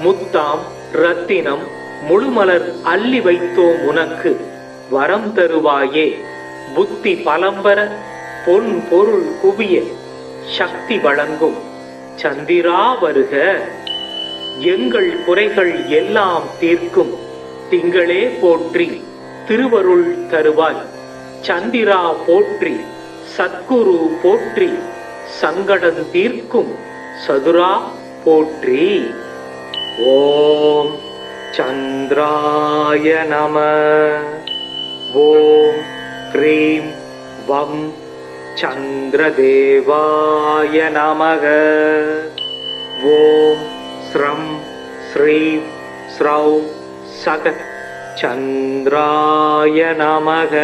முத்தாம் ரத்தினம் முழுமலர் அள்ளி வைத்தோம் உனக்கு வரம் தருவாயே. புத்தி பலம்பர பொன் பொருள் குவிய சக்தி வழங்கும் சந்திரா வருக. எங்கள் குறைகள் எல்லாம் தீர்க்கும் திங்களே போற்றி திருவருள் தருவாய். சந்திரா போற்றி சத்குரு போற்றி சங்கடம் தீர்க்கும் சதுரா போற்றி. ஓம் சந்திராய நம. ஓம் க்ரீம் வம் சந்திரதேவாய நமக. ஓம் ஸ்ரம் ஸ்ரீம் ஸ்ரௌ சகத் சந்திராய நமக.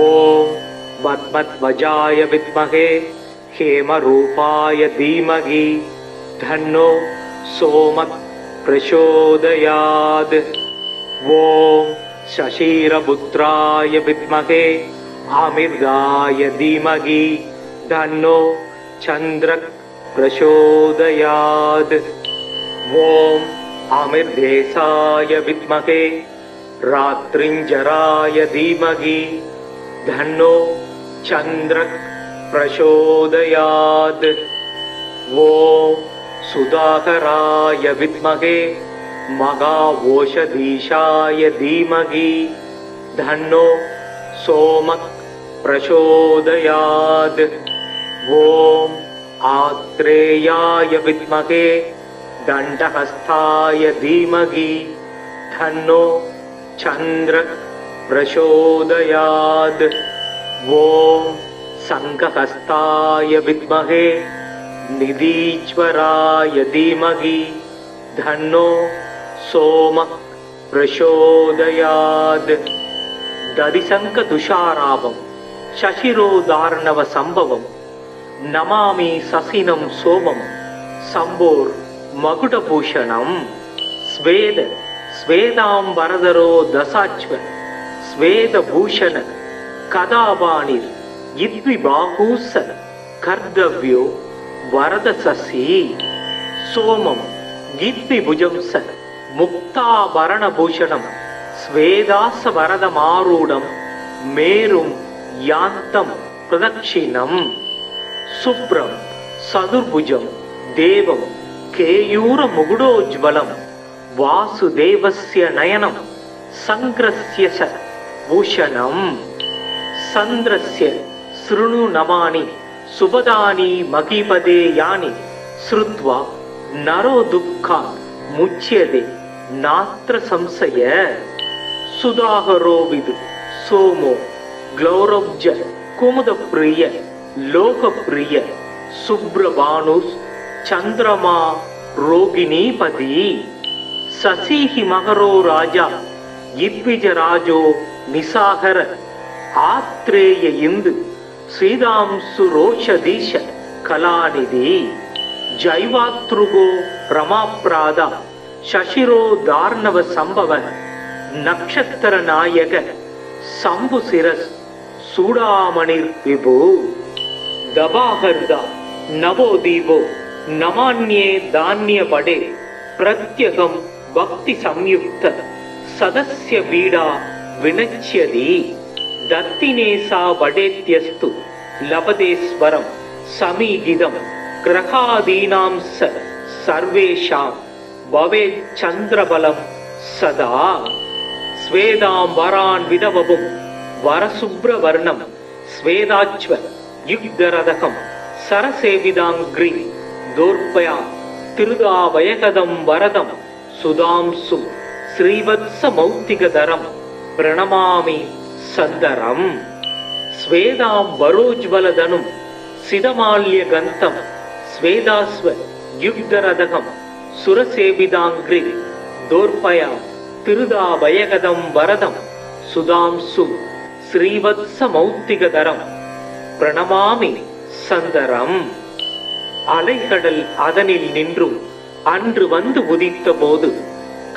ஓம் பத்மத்வஜாய வித்மகே ஹேமரூபாய தீமகி தன்னோ சோமக் பிரசோதயாத். ஓம் சசீரபுத்ராய வித்மகே அமிர்தாய தீமகி தன்னோ சந்திரக் பிரசோதயாத். ஓம் அமிர்தேசாய வித்மகே ராத்ரிஞ்சராய தீமகி தன்னோ சந்திரக் பிரசோதயாத். ஓம் சுதாகராய வித்மகே மகாவோஷதீஷாய தீமகி தன்னோ சோமக் பிரசோதயாத். ஓம் ஆத்ரேயாய வித்மகே தண்டஹஸ்தாய தீமகி தன்னோ சந்திரக் பிரசோதயாத். ஓம் சங்கஹஸ்தாய வித்மகே நிதீஸ்வராய தீமகி தன்னோ சோமக் பிரசோதயாத். ததிசங்க துஷாராவம் சசிரோதார்ணவ சம்பவம் நமாமி சசினம் சோமம் சம்போர் மகுடபூஷணம். ஸ்வேத ஸ்வேதாம் வரதரோ தசாச்வ ஸ்வேதபூஷண கதாபாணிர் இத்விபாகூச கர்தவ்யோ வரதசசி. சோமம் இத்விபுஜம்ச முக்தாபரணபூஷணம் ஸ்வேதாச வரதமாரூடம் மேரும் யாந்தம் பிரதக்ஷிணம். சுப்ரம் சதுர்புஜம் தேவம் கேயூர முகுடோஜ்வலம் வாசுதேவஸ்ய நயனம் சங்கிரஸ்ய பூஷணம். சந்திரஸ்ய ஸ்ருணு நமானி சுபதானி மகிபதே யானி ஸ்ருத்வா நரோ துக்கா முச்யதே நாத்ர சம்சய. சுதாகரோ விது சோமோ க்ளௌரப்ஜ குமுதப்ரிய லோகப்ரிய சுப்ரபானுஸ் சந்திரமா ரோகிணீபதி. சசிஹி மகரோ ராஜா இத்விஜராஜோ நிசாகர ஆத்ரேய இந்து ஸ்ரீதாம்சு ரோஷதீஷ கலாநிதி. ಜೈವಾತೃಗೋ ರಮಾಪ್ರಾದ ಶಶಿರೋ ದಾರ್ಣವ ಸಂಭವ ನಕ್ಷತ್ರ ನಾಯಕ ಸಂಭು ಶಿರಸ್ ಸೂಡಾಮಣಿರ್ ವಿಭು ದಬಾಹರ್ದ ನವೋದೀವೋ ನಮಾನ್ಯೇ ಧಾನ್ಯ ಪಡೆ ಪ್ರತ್ಯಗಂ ಭಕ್ತಿ ಸಂಯುಕ್ತ ಸದಸ್ಯ ಬೀಡಾ ವಿನಚ್ಯದಿ ದತ್ತಿನೇಸಾ ವಡೇತ್ಯಸ್ತು ಲಭದೇಶ್ವರಂ ಸಮೀಗಿದಂ ಗ್ರಹಾದೀನಾಂ ಸರ್ವೇಷಾಂ ಭವೇತ್ ಚಂದ್ರಬಲಂ ಸದಾ ಸ್ವೇದಾಂ ವರಾನ್ ವಿಧವಂ ವರಸುಬ್ರವರ್ಣಂ ಸ್ವೇದಾಚ್ವ ಯುಗ್ಧರದಕಂ ಸರಸೇವಿದಾಂಗ್ರಿ ದೋರ್ಪಯಾ ತಿರುಗಾವಯಕದಂ ವರದಂ ಸುಧಾಂಸು ಶ್ರೀವತ್ಸ ಮೌಕ್ತಿಕಧರಂ ಪ್ರಣಮಾಮಿ ಸಂದರಂ ಸ್ವೇದಾಂ ವರೋಜ್ವಲಧನುಂ ಸಿದಮಾಲ್ಯಗಂತಂ ಸ್ವೇದಾಸ್ವ ಯುಗ್ಧರದಕಂ ಸುರಸೇವಿದಾಂಗ್ರಿ ದೋರ್ಪಯಾ ತಿರುಗಾವಯಕದಂ ವರದಂ சுதாம்சு ஸ்ரீவத்ச மௌத்திகதரம் பிரணமாமி சந்தரம். அலைகடல் அதனில் நின்றும் அன்று வந்து உதித்த போது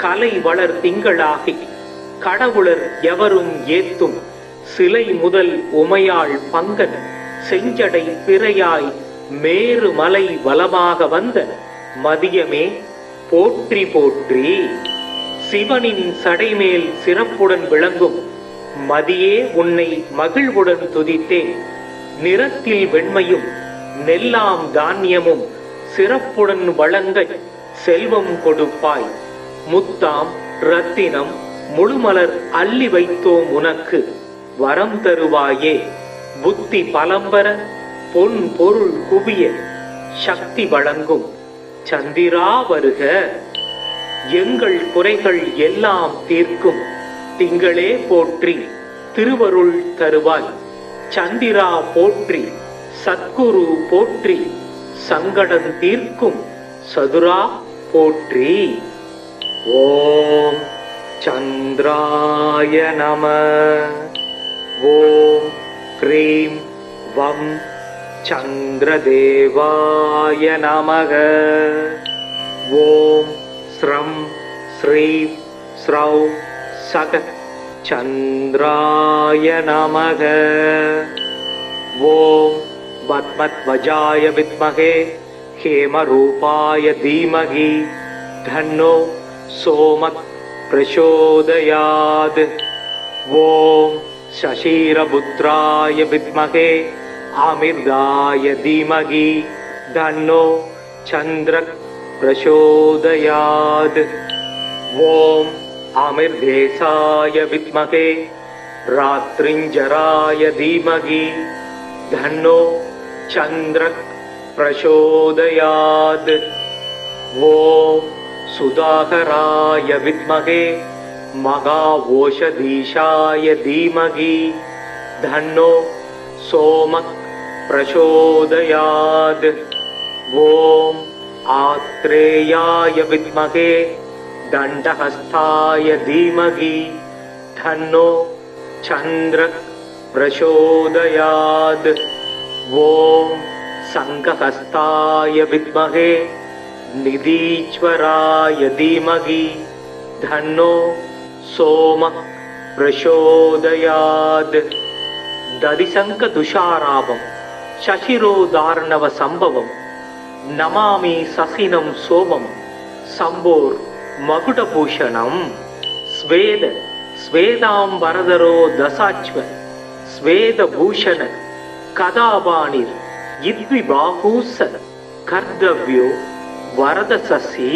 கலை வளர் திங்களாகி கடவுளர் எவரும் ஏத்தும் சிலை முதல் உமையாள் பங்கன் செஞ்சடை பிறையாய் மேரு மலை வலமாக வந்த மதியமே போற்றி போற்றி. சிவனின் சடைமேல் சிறப்புடன் விளங்கும் மதியே உன்னை மகிழ்வுடன் துதித்தேன். நிறத்தில் வெண்மையும் நெல்லாம் தானியமும் சிறப்புடன் வழங்க செல்வம் கொடுப்பாய். முத்தாம் ரத்தினம் முழுமலர் அள்ளி வைத்தோம் உனக்கு வரம் தருவாயே. புத்தி பலம்பர பொன் பொருள் குவிய சக்தி வழங்கும் சந்திரா வருக. எங்கள் குறைகள் எல்லாம் தீர்க்கும் திங்களே போற்றி திருவருள் தருவாய். சந்திரா போற்றி சத்குரு போற்றி சங்கடம் தீர்க்கும் சதுரா போற்றி. ஓம் சந்திராய நம. ஓம் க்ரீம் வம் சந்திரதேவாய நமக. ஓம் ஸ்ரம் ஸ்ரீம் ஸ்ரௌ சக சந்திராய நமக. ஓம் பத்மத்வஜாய வித்மகே ஹேமரூபாய தீமகி தன்னோ சோமக் பிரசோதயாத். ஓம் சசீரபுத்ராய வித்மகே அமிர்தாய தீமகி தன்னோ சந்திரக் பிரசோதயாத். ஓம் அமிர்தேசாய வித்மகே ராத்ரிஞ்சராய தீமகி தன்னோ சந்திரக் பிரசோதயாத். ஓம் சுதாகராய வித்மகே மகாஓஷதீஷாய தீமகி தன்னோ சோமக் பிரசோதயாத். ஓம் ஆத்ரேயாய வித்மகே தண்டஹஸ்தாய தீமகி தன்னோ சந்திரக் பிரசோதயாத். ஓம் சங்கஹஸ்தாய வித்மகே நிதீஸ்வராய தீமகி தன்னோ சோமக் பிரசோதயாத். ததிசங்க துஷாராபம் சசிரோதார்ணவ சம்பவம் நமாமி சசினம் சோமம் சம்போர் மகுடபூஷணம். ஸ்வேத ஸ்வேதாம்பரதரோ தசாச்வ ஸ்வேதபூஷண கதாபாணிர் இத்விபாகூச கர்தவ்யோ வரதசசி.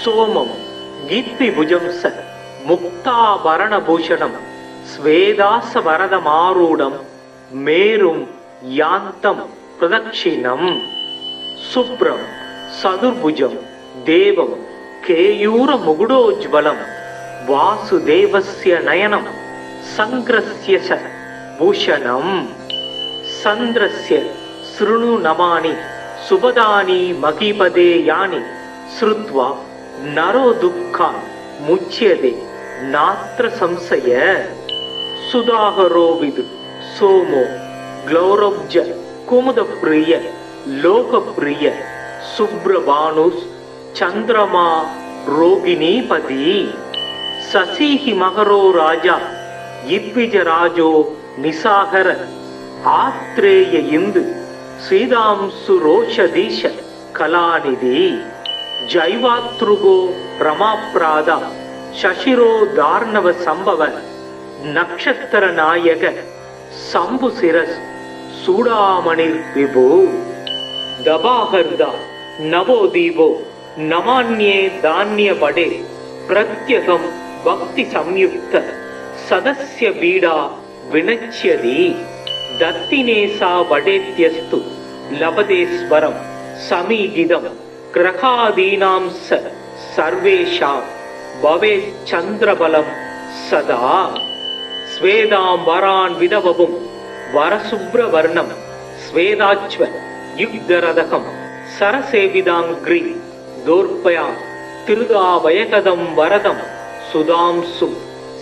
சோமம் கீத்விபுஜம் ச முக்தாபரணபூஷணம் ஸ்வேதாச வரதமாரூடம் மேரும் யாந்தம் பிரதக்ஷிணம். சுப்ரம் சதுர்புஜம் தேவம் கேயூர முகுடோஜ்வலம் வாசுதேவஸ்ய நயனம் சங்கிரஸ்ய ச பூஷணம். சந்திரஸ்ய ஸ்ருணு நமானி சுபதானி மகிபதே யானி ஸ்ருத்வா நரோ துக்கான் முச்யதே நாத்ர சம்சய. சுதாகரோ விது சோமோ க்ளௌரப்ஜ குமுத பிரிய லோகப்பிரிய சுப்ரபானுஸ் சந்திரமா ரோகிணீபதி சசிஹி மகரோ ராஜா இத்விஜராஜோ நிசாகர ஆத்ரேய இந்து ஸ்ரீதாம்சு ரோஷதீஷ கலாநிதி ஜைவாத்ருகோ ரமாப்ராதா சசிரோ தார்ணவ சம்பவ நக்ஷத்திர நாயக சம்பு சிரஸ் சூடாமணிர் விபு தபாகர்தா நவோதீபோ நமான்யே தானிய படே பிரத்யகம் பக்தி சம்யுக்த சதஸ்ய பீடா வினச்யதி தத்தினேசா வடேத்யஸ்து லபதேஸ்வரம் சமீகிதம் கிரகாதீனாம் சர்வேஷாம் பவேத் சந்திரபலம் சதா ஸ்வேதாம்பரான் விதவவும் வரசுப்ரவர்ணம் ஸ்வேதாச்வ யுக்தரதகம் சரசேவிதாங்கிரி தோர்பயா திருதாவயகதம் வரதம் சுதாம்சு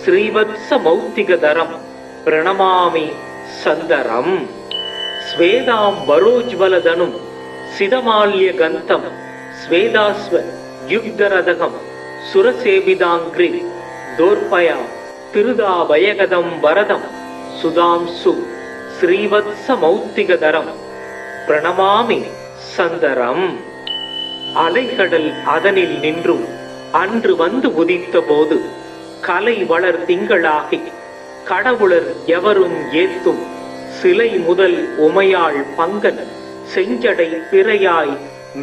ஸ்ரீவத்ஸ மௌத்திகதரம் பிரணமாமி சந்தரம் ஸ்வேதாம் வரோஜ்வலதனும் சிதமால்ய கந்தம் ஸ்வேதாஸ்வ யுக்தரதகம் சுரசேவிதாங்கிரி தோர்பயா திருதாவயகதம் வரதம் சுதாம்சு ஸ்ரீவத்ஸ மௌத்திகதரம் பிரணமாமி சந்தரம். அலைகடல் அதனில் நின்றும் அன்று வந்து உதித்த போது கலை வளர் திங்களாகி கடவுளர் எவரும் ஏத்தும் சிலை முதல் உமையாள் பங்கன் செஞ்சடை பிறையாய்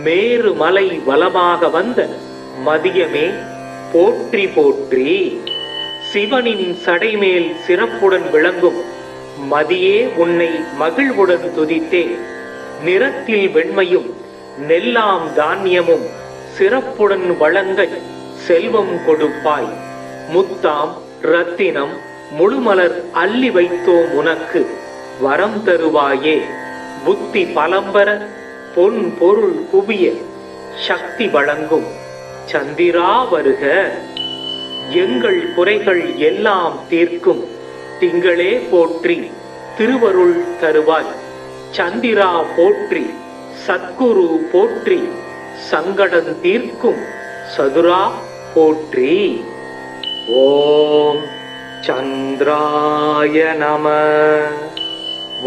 மேரு மலை வலமாக வந்த மதியமே போற்றி போற்றி. சிவனின் சடைமேல் சிறப்புடன் விளங்கும் மதியே உன்னை மகிழ்வுடன் துதித்தேன். நிறத்தில் வெண்மையும் நெல்லாம் தானியமும் சிறப்புடன் வழங்க செல்வம் கொடுப்பாய். முத்தாம் ரத்தினம் முழுமலர் அள்ளி வைத்தோம் உனக்கு வரம் தருவாயே. புத்தி பலம்பர பொன் பொருள் குவிய சக்தி வழங்கும் சந்திரா வருக. எங்கள் குறைகள் எல்லாம் தீர்க்கும் திங்களே போற்றி திருவருள் தருவாய். சந்திரா போற்றி சத்குரு போற்றி சங்கடம் தீர்க்கும் சதுரா போற்றி. ஓம் சந்திராய நம.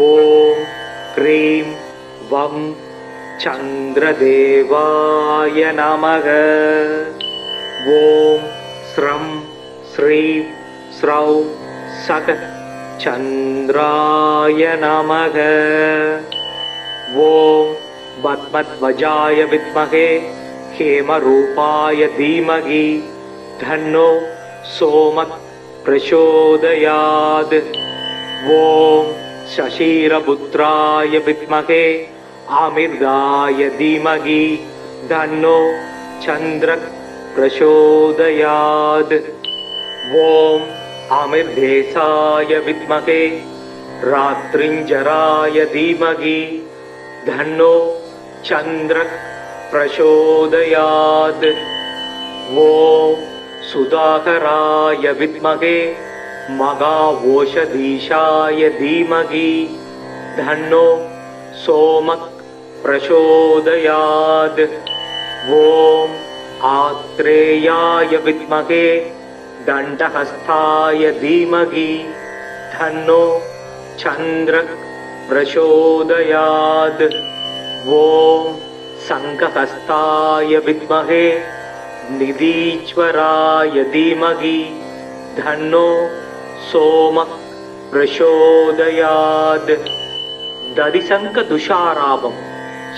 ஓம் க்ரீம் வம் சந்திரதேவாய நமக. ஓம் ஸ்ரம் ஸ்ரீம் ஸ்ரௌ சக சந்திராய நமக. ஓம் பத்மத்வஜாய வித்மகே ஹேமரூபாய தீமகி தன்னோ சோமக் பிரசோதயாத். ஓம் சசீரபுத்ராய வித்மகே ஆமிர்தாய தீமகி தன்னோ சந்திரக் பிரசோதயாத். ஓம் ஆமிர்தேசாய வித்மகே ராத்ரிஞ்சராய தீமகி தன்னோ சந்திரக் பிரசோதயாத். ஓம் சுதாகராய வித்மகே மகாவோஷதீஷாய தீமகி தன்னோ சோமக் பிரசோதயாத். ஓம் ஆத்ரேயாய வித்மகே தண்டஹஸ்தாய தீமகி தன்னோ சந்திரக் பிரசோதயாத். ஓம் சங்கஹஸ்தாய வித்மகே நிதீஸ்வராய தீமகி தன்னோ சோமக் பிரசோதயாத். ததிசங்க துஷாராபம்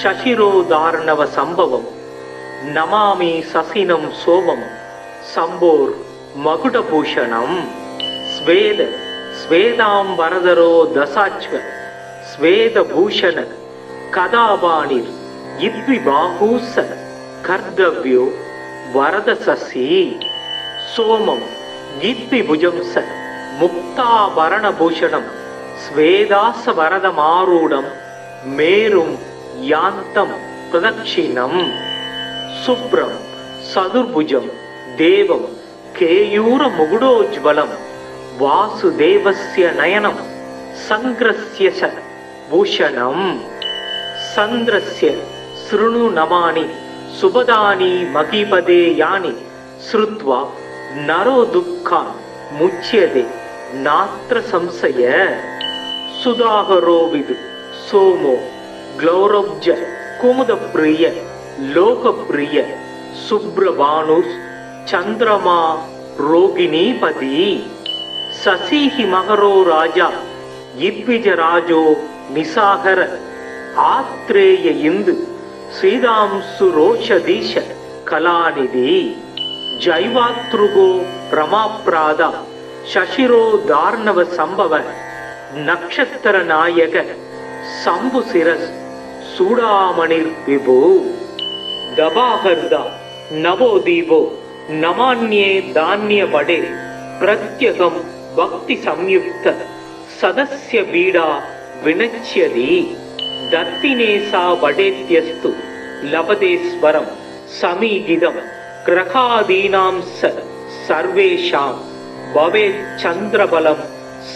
சசிரோதார்ணவ சம்பவம் நமாமி சசினம் சோமம் சம்போர் மகுடபூஷணம். ஸ்வேத ஸ்வேதாம்பரதரோ தசாச்வ ஸ்வேதபூஷண கதாபாணிர் இத்விபாகூச கர்தவ்யோ வரதசசி. சோமம் இத்விபுஜம்ச முக்தாபரணபூஷணம் ஸ்வேதாச வரதமாரூடம் மேரும் யாந்தம் பிரதக்ஷிணம். சுப்ரம் சதுர்புஜம் தேவம் கேயூர முகுடோஜ்வலம் வாசுதேவஸ்ய நயனம் சங்கிரஸ்ய பூஷணம். சந்திரஸ்ய शृणु नमानि सुबदानि महीपदे यानि श्रुत्वा नरो दुःखान् मुच्यते नात्र संशय सुधाकरो विदु सोमो ग्लौरब्ज कुमुदप्रिय लोकप्रिय सुब्रभानुस् चंद्रमा रोगिणीपति शशिहि मकरो राजा इद्विजराजो निसागर आत्रेय इंदु श्रीदांसु रोषधीश कलानिधि जैवातृगो रमाप्रादा शशिरो दार्णव संभव नक्षत्र नायक शंभुशिरस् सूडामणिर् विभु दबाहर्दा नवोदीपो नमान्ये धान्य बडे प्रत्यगम भक्ति संयुक्त सदस्य बीडा विनच्यति दत्तिनेसा वडेत्यस्तु लभतेस्वरं समीगिदं ग्रहादीनां सर्वेषां भवेत् चन्द्रबलं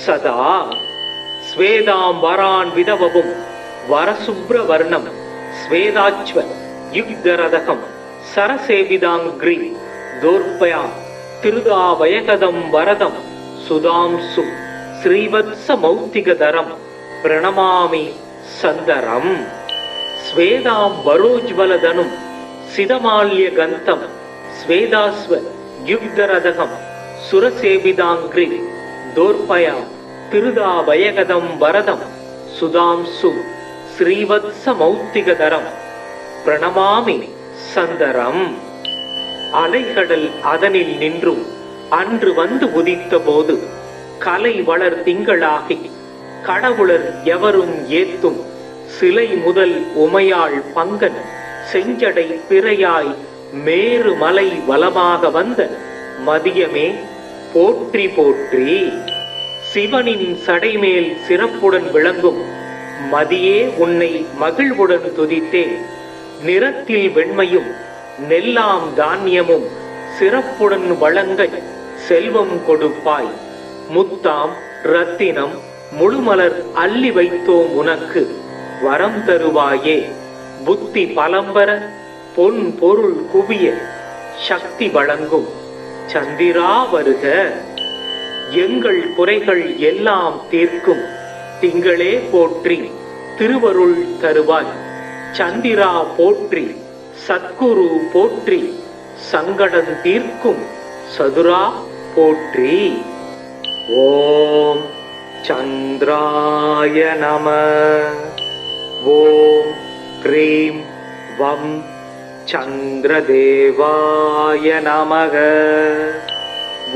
सदा स्वेदां वरान् विदवपुं वरशुभ्रवर्णं स्वेदाच्व युग्धरदकं सरसेविदाङ्ग्रि दोर्पया तिरुदावयकदं वरदं सुधांसु श्रीवत्समौक्तिकधरं प्रणमामि सन्दरम् स्वेदां वरोज्वलधनुं सिदमाल्यगन्तं स्वेदास्व युग्धरदकं सुरसेविदाङ्ग्रि दोर्पया तिरुदावयकदं वरदं सुधांसु श्रीवत्समौक्तिकधरं प्रणमामि சந்தரம். அலைகடல் அதனில் நின்றும் அன்று வந்து உதித்த போது கலை வளர் திங்களாகி கடவுளர் எவரும் ஏத்தும் சிலை முதல் உமையாள் பங்கன் செஞ்சடை பிறையாய் மேரு மலை வலமாக வந்த மதியமே போற்றி போற்றி. சிவனின் சடைமேல் சிறப்புடன் விளங்கும் மதியே உன்னை மகிழ்வுடன் துதித்தேன். நிறத்தில் வெண்மையும் நெல்லாம் தானியமும் சிறப்புடன் வழங்க செல்வம் கொடுப்பாய். முத்தாம் ரத்தினம் முழுமலர் அள்ளி வைத்தோம் உனக்கு வரம் தருவாயே. புத்தி பலம்பர பொன் பொருள் குவிய சக்தி வழங்கும் சந்திரா வருக. எங்கள் குறைகள் எல்லாம் தீர்க்கும் திங்களே போற்றி திருவருள் தருவாய். சந்திரா போற்றி சத்குரு போற்றி சங்கடம் தீர்க்கும் சதுரா போற்றி. ஓம் சந்திராய நம. ஓம் க்ரீம் வம் சந்திரதேவாய நமக.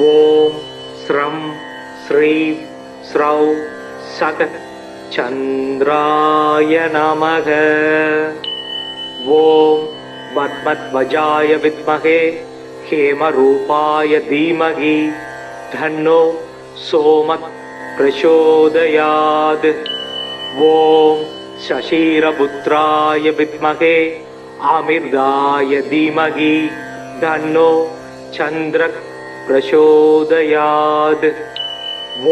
ஓம் ஸ்ரம் ஸ்ரீம் ஸ்ரௌ சக சந்திராய நமக. ஓம் பத்மத்வஜாய வித்மகே ஹேமரூபாய தீமகி தன்னோ சோமக் பிரசோதயாத். ஓம் சசீரபுத்ராய வித்மகே அமிர்தாய தீமகி தன்னோ சந்திரக் பிரசோதயாத்.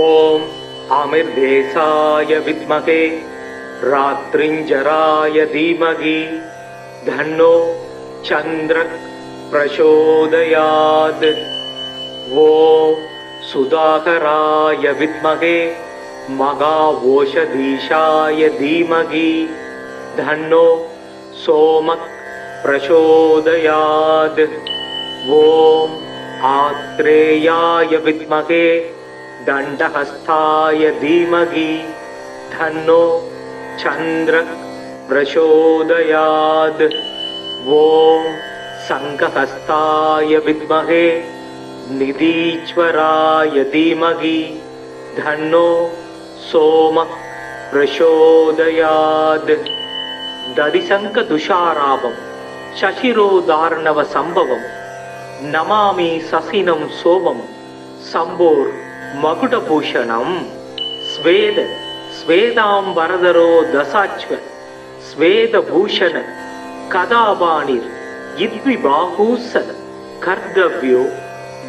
ஓம் அமிர்தேசாய வித்மகே ராத்ரிஞ்சராய தீமகி தன்னோ சந்திரக் பிரசோதயாத். ஓம் சுதாகராய வித்மகே மகாஓஷதீஷாய தீமகி தன்னோ சோமக் பிரசோதயாத். ஓம் ஆத்ரேயாய வித்மகே தண்டஹஸ்தாய தீமகி தன்னோ சந்திரக் பிரசோதயாத். ஓம் சங்கஹஸ்தாய வித்மகே நிதீஸ்வராய தீமகி தன்னோ சோமக் பிரசோதயாத். ததிசங்க துஷாராபம் சசிரோதார்ணவ சம்பவம் நமாமி சசினம் சோமம் சம்போர் மகுடபூஷணம். ஸ்வேத ஸ்வேதாம்பரதரோ தசாச்வ ஸ்வேதபூஷண கதாபாணிர் இத்விபாகூச கர்தவ்யோ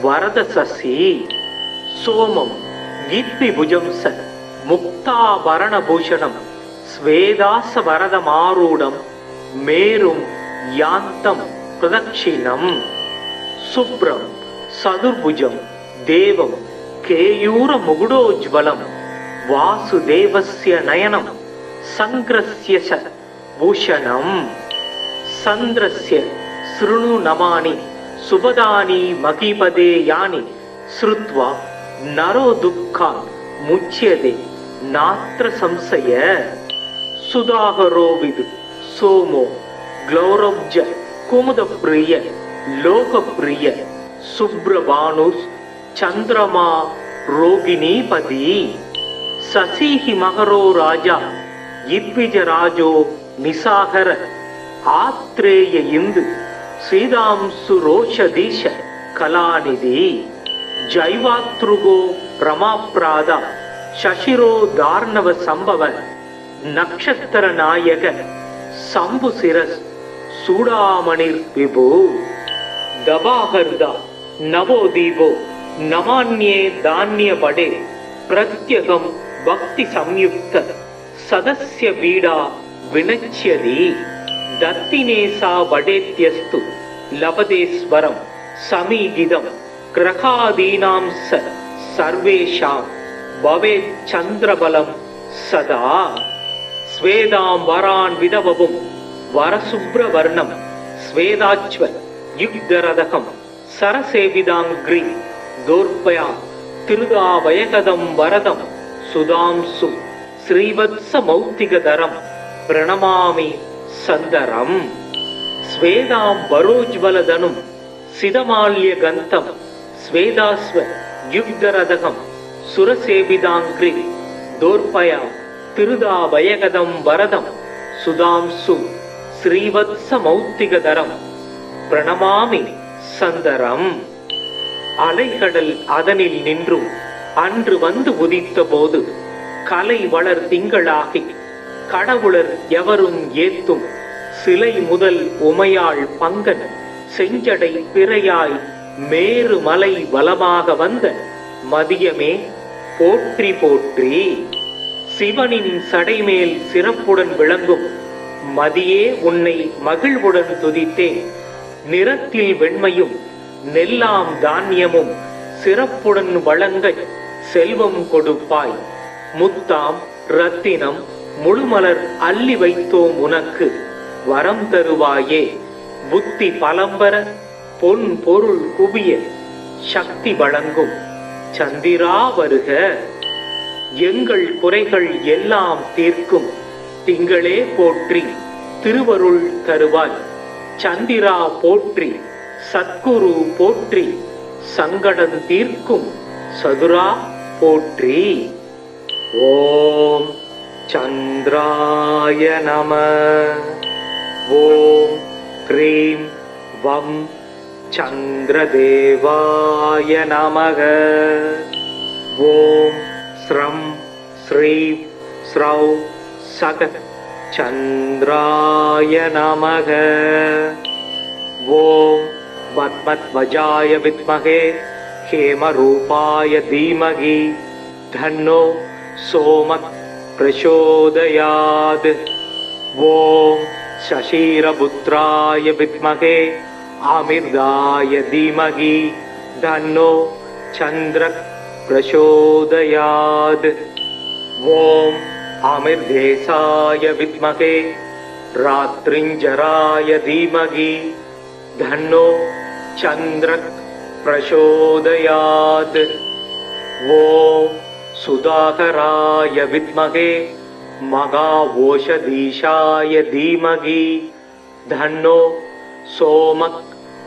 வரதசசி. சோமம் இத்விபுஜம் ச முக்தாபரணபூஷணம் ஸ்வேதாச வரதமாரூடம் மேரும் யாந்தம் பிரதக்ஷிணம் சுப்ரம் சதுர்புஜம் தேவம் கேயூர முகுடோஜ்வலம் வாசுதேவஸ்ய நயனம் சங்கிரஸ்ய பூஷணம் சந்திரஸ்ய ஸ்ருணு நமானி சுபதானி மகிபதே யானி ஸ்ருத்வா நரோ துக்கான் முச்யதே நாத்ர சம்சய சுதாகரோவிது சோமோ க்ளௌரவ்ஜ குமுதப்ரிய லோகப்ரிய சுப்ரபானுஸ் சந்திரமா ரோகிணீபதி சசிஹி மகரோ ராஜா இத்விஜராஜோ நிசாகர ஆத்ரேய இந்து ஸ்ரீதாம்சு ரோஷதீஷ கலாநிதி ஜைவாத்ருகோ ரமாப்ராதா சசிரோ தார்ணவ சம்பவ நக்ஷத்திர நாயக சம்புசிரஸ் சூடாமணிர் விபு தபாகர்தா நவோதீபோ நமான்யே தானிய படே பிரத்யகம் பக்தி சம்யுக்த சதஸ்ய பீடா வினச்யதி தத்தினேசா வடேத்யஸ்து லபதேஸ்வரம் சமீகிதம் கிரகாதீனாம் சர்வேஷாம் பவேத் சந்திரபலம் சதா ஸ்வேதாம் வரான் விதவவும் வரசுப்ரவர்ணம் ஸ்வேதாச்வ யுக்தரதகம் சரசேவிதாங்கிரி தோர்பயாம் திருதாவயகதம் வரதம் சுதாம்சு ஸ்ரீவத்ஸ மௌத்திகதரம் பிரணமாமி சந்தரம் ஸ்வேதாம் வரோஜ்வலதனும் சிதமால்ய கந்தம் ஸ்வேதாஸ்வ யுக்தரதகம் சுரசேவிதாங்கிரி தோர்பயாம் திருதாவயகதம் வரதம் சுதாம்சு ஸ்ரீவத்ஸ மௌத்திகதரம் பிரணமாமி சந்தரம். அலைகடல் அதனில் நின்றும் அன்று வந்து உதித்த போது கலை வளர் திங்களாகி கடவுளர் எவரும் ஏத்தும் சிலை முதல் உமையாள் பங்கன் செஞ்சடை பிறையாய் மேரு மலை வலமாக வந்த மதியமே போற்றி போற்றி. சிவனின் சடைமேல் சிறப்புடன் விளங்கும் மதியே உன்னை மகிழ்வுடன் துதித்தேன். நிறத்தில் வெண்மையும் நெல்லாம் தானியமும் சிறப்புடன் வழங்க செல்வம் கொடுப்பாய். முத்தாம் ரத்தினம் முழுமலர் அள்ளி வைத்தோம் உனக்கு வரம் தருவாயே. புத்தி பலம்பர பொன் பொருள் குவிய சக்தி வழங்கும் சந்திரா வருக. எங்கள் குறைகள் எல்லாம் தீர்க்கும் திங்களே போற்றி திருவருள் தருவாய். சந்திரா போற்றி சத்குரு போற்றி சங்கடம் தீர்க்கும் சதுரா போற்றி. ஓம் சந்திராய நம. ஓம் க்ரீம் வம் சந்திரதேவாய நமக. ஓம் ஸ்ரம் ஸ்ரீம் ஸ்ரௌ சக சந்திராய நமக. ஓம் பத்மத்வஜாய வித்மகே ஹேமரூபாய தீமகி தன்னோ சோமக் பிரசோதயாத். ஓம் சசீரபுத்ராய வித்மகே அமிர்தாய தீமகி தன்னோ சந்திரக் பிரசோதயாத். ஓம் அமிர்தேசாய வித்மகே ராத்ரிஞ்சராய தீமகி தன்னோ சந்திரக் பிரசோதயாத். ஓம் சுதாகராய வித்மகே மகாவோஷதீஷாய தீமகி தன்னோ சோமக்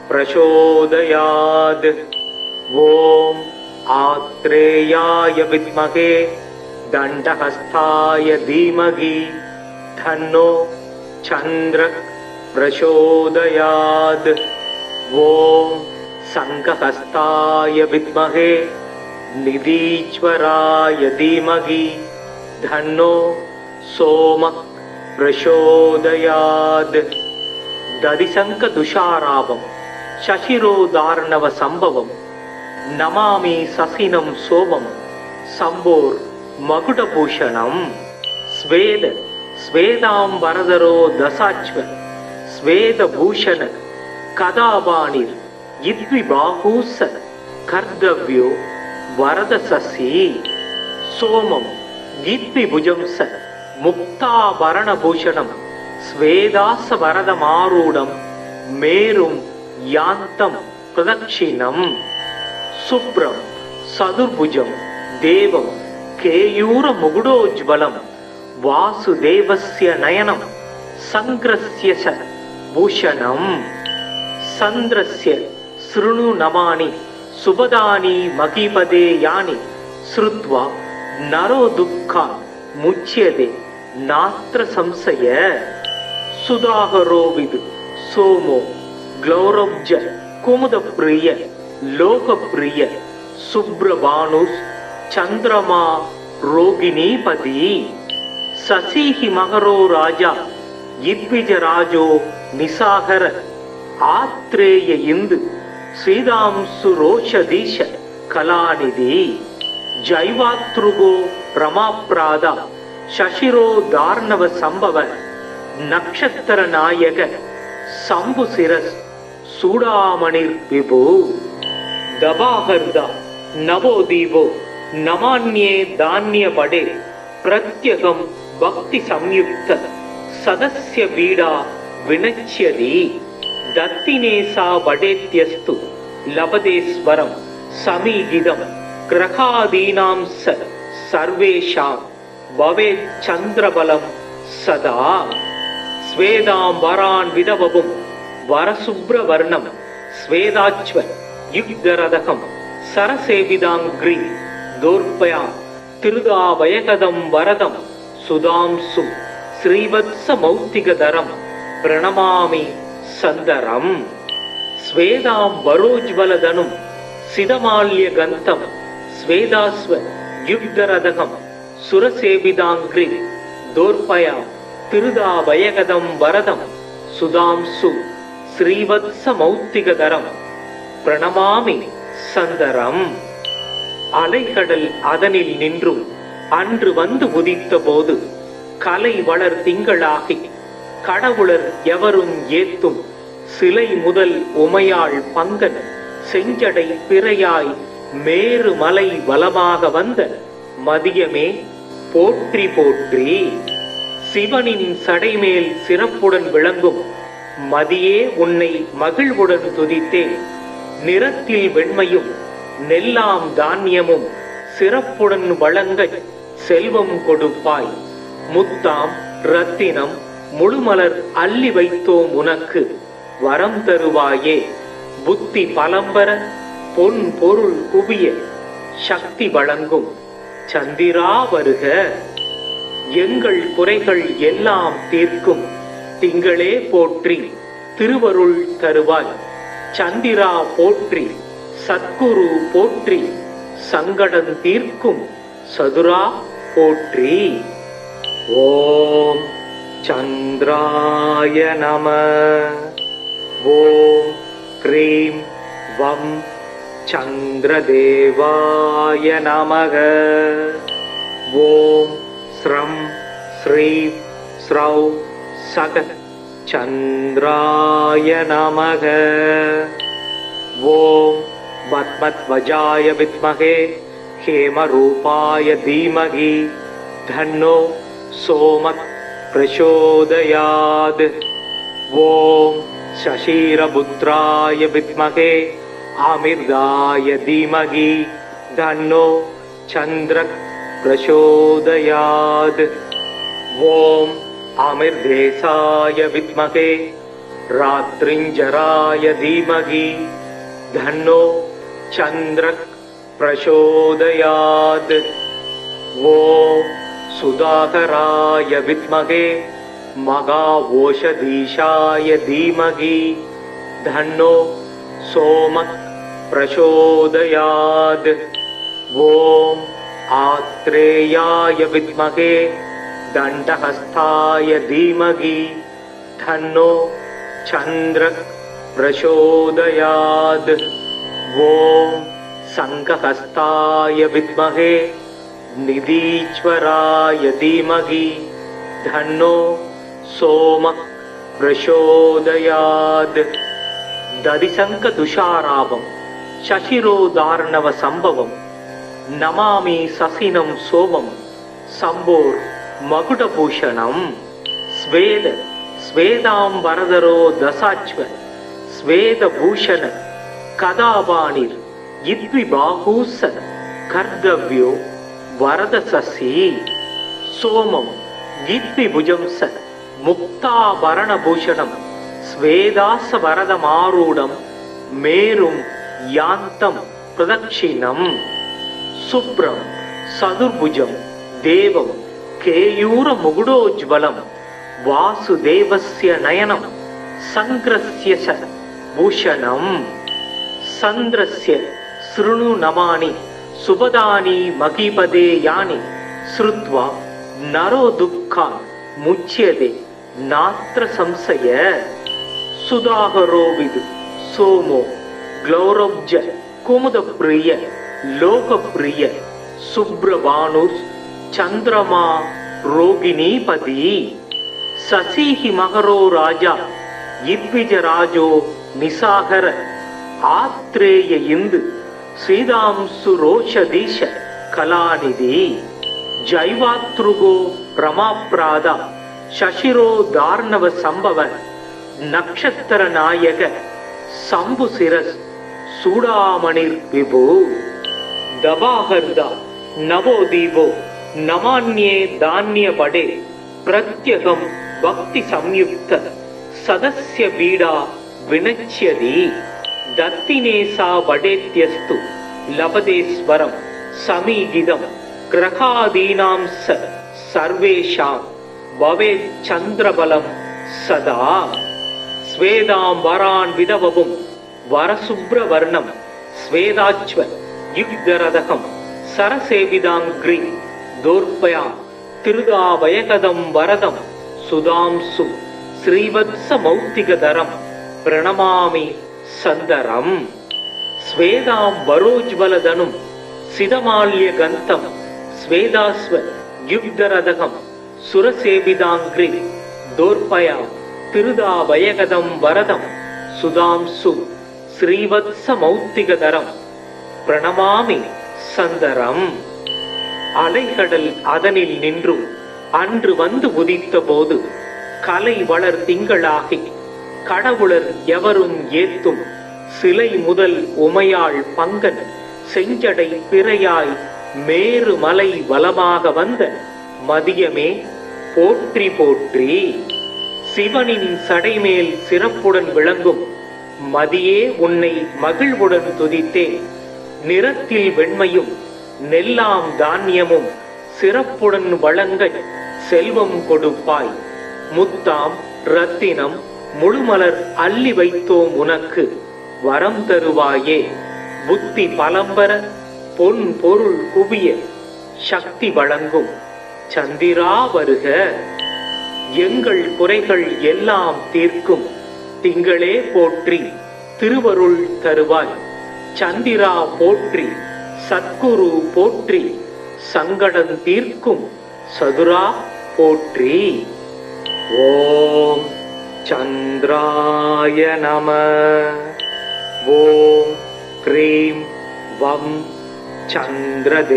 பிரசோதயாத். ஓம் ஆத்ரேயாய வித்மகே தண்டஹஸ்தாய தீமகி தன்னோ சந்திரக் பிரசோதயாத். ஓம் சங்கஹஸ்தாய வித்மகே நிதீஸ்வராய தீமகி தன்னோ சோமக் பிரசோதயாத். ததிசங்க துஷாராபம் சசிரோதார்ணவ சம்பவம் நமாமி சசினம் சோமம் சம்போர் மகுடபூஷணம். ஸ்வேத ஸ்வேதாம் வரதரோ தசாச்வ ஸ்வேதபூஷண கதாபாணிர் இத்விபாகூச கர்தவ்யோ வரதசசி சோமம் இத்விபுஜம்ச முக்தாபரணபூஷணம் ஸ்வேதாச வரதமாரூடம் மேரும் யாந்தம் பிரதக்ஷிணம் சுப்ரம் சதுர்புஜம் தேவம் கேயூர முகுடோஜ்வலம் வாசுதேவஸ்ய நயனம் சங்கிரஸ்ய பூஷணம் சந்திரஸ்ய ஸ்ருணு நமானி சுபதானி மகிபதே யானி ஸ்ருத்வா நரோ துக்கா முச்யதே நாத்ர சம்சய சுதாகரோ விது சோமோ க்ளௌரப்ஜ குமுதப்ரிய லோகப்ரிய சுப்ரபானுஸ் சந்திரமா ரோகிணீபதி சசிஹி மகரோ ராஜா இத்விஜராஜோ நிசாகர ஆத்ரேய இந்து ஸ்ரீதாம்சு ரோஷதீஷ கலாநிதி ஜைவாத்ருகோ ரமாப்ராதா சசிரோ தார்ணவ சம்பவ நக்ஷத்திர நாயக சம்புசிரஸ் சூடாமணிர் விபு தபாகர்தா நவோதீபோ நமான்யே தானிய படே பிரத்யகம் பக்தி சம்யுக்த சதஸ்ய பீடா வினச்யதி தத்தினேசா வடேத்யஸ்து லபதேஸ்வரம் சமீகிதம் கிரகாதீனாம் சர்வேஷாம் பவேத் சந்திரபலம் சதா ஸ்வேதாம் வரான் விதவபும் வரசுப்ரவர்ணம் ஸ்வேதாச்வ யுக்தரதகம் சரசேவிதாங்கிரி தோர்பயாம் திருதாவயகதம் வரதம் சுதாம்சு ஸ்ரீவத்ஸ மௌத்திகதரம் பிரணமாமி சந்தரம் ஸ்வேதாம் வரோஜ்வலதனும் சிதமால்ய கந்தம் ஸ்வேதாஸ்வ யுக்தரதகம் சுரசேவிதாங்கிரி தோர்பயாம் திருதாவயகதம் வரதம் சுதாம்சு ஸ்ரீவத்ஸ மௌத்திகதரம் பிரணமாமி சந்தரம். அலைகடல் அதனில் நின்றும் அன்று வந்து உதித்த போது கலை வளர் திங்களாகி கடவுளர் எவரும் ஏத்தும் சிலை முதல் உமையாள் பங்கன் செஞ்சடை பிறையாய் மேரு மலை வலமாக வந்த மதியமே போற்றி போற்றி. சிவனின் சடைமேல் சிறப்புடன் விளங்கும் மதியே உன்னை மகிழ்வுடன் துதித்தேன். நிறத்தில் வெண்மையும் நெல்லாம் தானியமும் சிறப்புடன் வழங்க செல்வம் கொடுப்பாய். முத்தாம் ரத்தினம் முழுமலர் அள்ளி வைத்தோம் உனக்கு வரம் தருவாயே. புத்தி பலம்பர பொன் பொருள் குவிய சக்தி வழங்கும் சந்திரா வருக. எங்கள் குறைகள் எல்லாம் தீர்க்கும் திங்களே போற்றி திருவருள் தருவாய். சந்திரா போற்றி சத்குரு போற்றி சங்கடம் தீர்க்கும் சதுரா போற்றி. ஓம் சந்திராய நம. ஓம் க்ரீம் வம் சந்திரதேவாய நமக. ஓம் ஸ்ரம் ஸ்ரீ ஸ்ரௌ சகத் சந்திராய நமக. ஓம் பத்மத்வஜாய வித்மகே ஹேமரூபாய தீமகி தன்னோ சோமக் பிரசோதயாத். ஓம் சசீரபுத்ராய வித்மகே அமிர்தாய தீமகி தன்னோ சந்திரக் பிரசோதயாத். ஓம் அமிர்தேசாய வித்மகே ராத்ரிஞ்சராய தீமகி தன்னோ சந்திரக் பிரசோதயாத். ஓம் சுதாகராய வித்மகே மகாவோஷதீஷாய தீமகி தன்னோ சோமக் பிரசோதயாத். ஓம் ஆத்ரேயாய வித்மகே தண்டஹஸ்தாய தீமகி தன்னோ சந்திரக் பிரசோதயாத். ஓம் சங்கஹஸ்தாய வித்மகே நிதீஸ்வராய தீமகி தன்னோ சோமக் प्रचोदयात् ददिशंक तुषारावं शशिरोदार्णव संभवं नमामि ससिनं सोमं संभोर मकुटभूषणं स्वेद स्वेदांबरधरो दशाश्व स्वेदभूषण कदावाणिर् इद्विबाहूस कर्तव्यो वरदससी सोमं इद्विभुजंस मुक्ताभरणभूषणं स्वेदासवरदमारूढं मेरुं यान्तं प्रदक्षिणं शुभ्रं सदुर्भुजं देवं केयूरमुकुटोज्ज्वलं वासुदेवस्य नयनं संग्रस्य च भूषणं चन्द्रस्य शृणु नमानि सुपदानि महीपदे यानि श्रुत्वा नरो दुःखान् मुच्यते नात्र संशय सुधाकरो विदु सोमो ग्लौरब्ज कुमुदप्रिय लोकप्रिय शुभ्रभानुः चन्द्रमा रोगिणीपति शशिः मकरो राजा इद्विजराजो निसागर आत्रेय इंदु श्रीदांसुरोषधीश कलानिधि जैवातृगो रमाप्रादा शशिरो दार्णव संभव नक्षत्र नायक शंभुशिरस सूडामणिर् विभु दबाहर्दा नवोदीपो नमान्ये धान्य पडे प्रत्यगम भक्ति संयुक्त सदस्य बीडा विनच्यति दत्तिनेसा वडेत्यस्तु लभतेस्वरं समीगिदं ग्रहादीनां सर्वेषां भवेत् चन्द्रबलं सदा स्वेदांबरान् विदवपुं वरशुभ्रवर्णं स्वेदाच्व युग्धरदकं सरसेविदाङ्घ्रि दोर्पया तिरुगावयकदं वरदं सुधांसु श्रीवत्समौक्तिकधरं प्रणमामि संदरम स्वेदांबरोज्ज्वलधनुं सिदमाल्यगन्तं स्वेदास्व युग्धरदकं सुरसेविदाङ्घ्रि दोर्पया तिरुदावयकदं वरदं सुधांसु श्रीवत्समौक्तिकधरं प्रणमामि संदरम அலைகடல் அதனில் நின்றும் அன்று வந்து உதித்த போது கலை வளர் திங்களாகி கடவுளர் எவரும் ஏத்தும் சிலை முதல் உமையாள் பங்கன் செஞ்சடை பிறையாய் மேரு மலை வலமாக வந்த மதியமே போற்றி போற்றி சிவனின் சடைமேல் சிறப்புடன் விளங்கும் மதியே உன்னை மகிழ்வுடன் துதித்தேன் நிறத்தில் வெண்மையும் நெல்லாம் தானியமும் சிறப்புடன் வழங்க செல்வம் கொடுப்பாய் முத்தாம் ரத்தினம் முழுமலர் அள்ளி வைத்தோம் உனக்கு வரம் தருவாயே புத்தி பலம்பர பொன் பொருள் குவிய சக்தி வழங்கும் சந்திரா வருக எங்கள் குறைகள் எல்லாம் தீர்க்கும் திங்களே போற்றி திருவருள் தருவாய் சந்திரா போற்றி சத்குரு போற்றி சங்கடம் தீர்க்கும் சதுரா போற்றி ஓம் சந்திராய நம ஓம் க்ரீம் வம் சந்திரதேவாய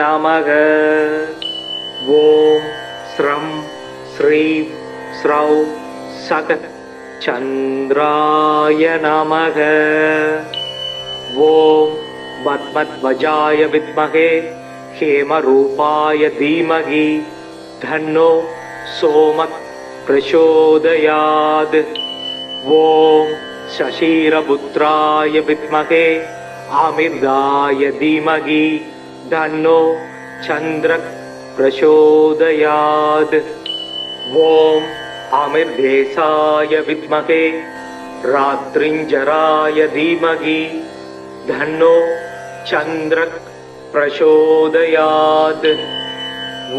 நமக ஓம் ஸ்ரம் ஸ்ரீம் ஸ்ரௌ சக சந்திராய நமக ஓம் பத்மத்வஜாய வித்மகே हेमरूपाय धीमहि धन्नो सोमः प्रचोदयात् ओम शशिरपुत्राय विद्महे आमिर्दाय धीमहि धन्नो चन्द्रः प्रचोदयात् ओम आमिर्देशाय विद्महे रात्रिञ्जराय धीमहि धन्नो चन्द्रः प्रचोदयात्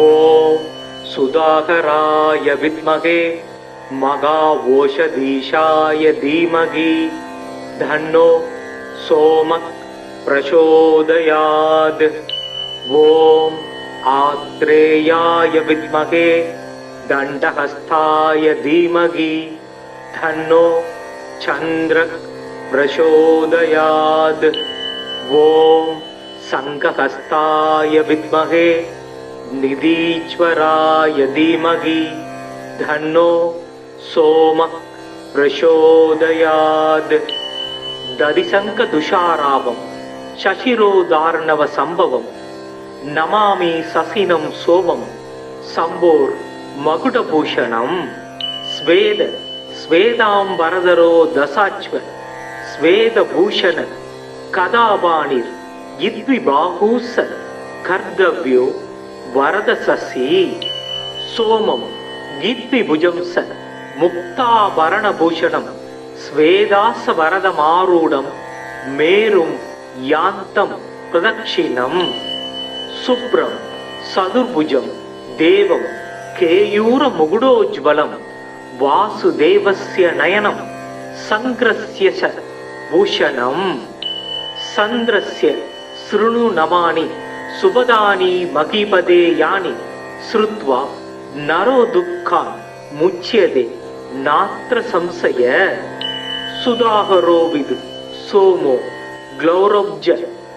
ओम सुधाकराय विद्महे महाओषधीशाय धीमहि धन्नो सोमः प्रचोदयात् ओम आत्रेयाय विद्महे दण्डहस्ताय धीमहि धन्नो चन्द्रः प्रचोदयात्। ॐ शङ्खहस्ताय विद्महे निधीश्वराय धीमहि धन्नो सोमः प्रचोदयात्। दधिशङ्ख तुषारावं शशिरोदार्णव संभवं नमामि ससिनं सोमं शम्भोर् मकुटभूषणं। स्वेद स्वेदाम्बरधरो दशाश्व स्वेदभूषण कदापाणिर् यद्विबाहुः कर्तव्यो वरदशशि। सोमं गीत्विभुजं स मुक्ताभरणभूषणं स्वेदासवरदमारूढं मेरुं यान्तं प्रदक्षिणम्। शुभ्रं चतुर्भुजं देवं केयूरमुकुटोज्ज्वलं वासुदेवस्य नयनं सङ्ग्रस्य च भूषणम्। चन्द्रस्य शृणु नमानि सुभदानि महीपदे यानि श्रुत्वा नरो दुःखान् मुच्यते नात्र संशय। सुधाकरो विदु सोमो ग्लौरब्ज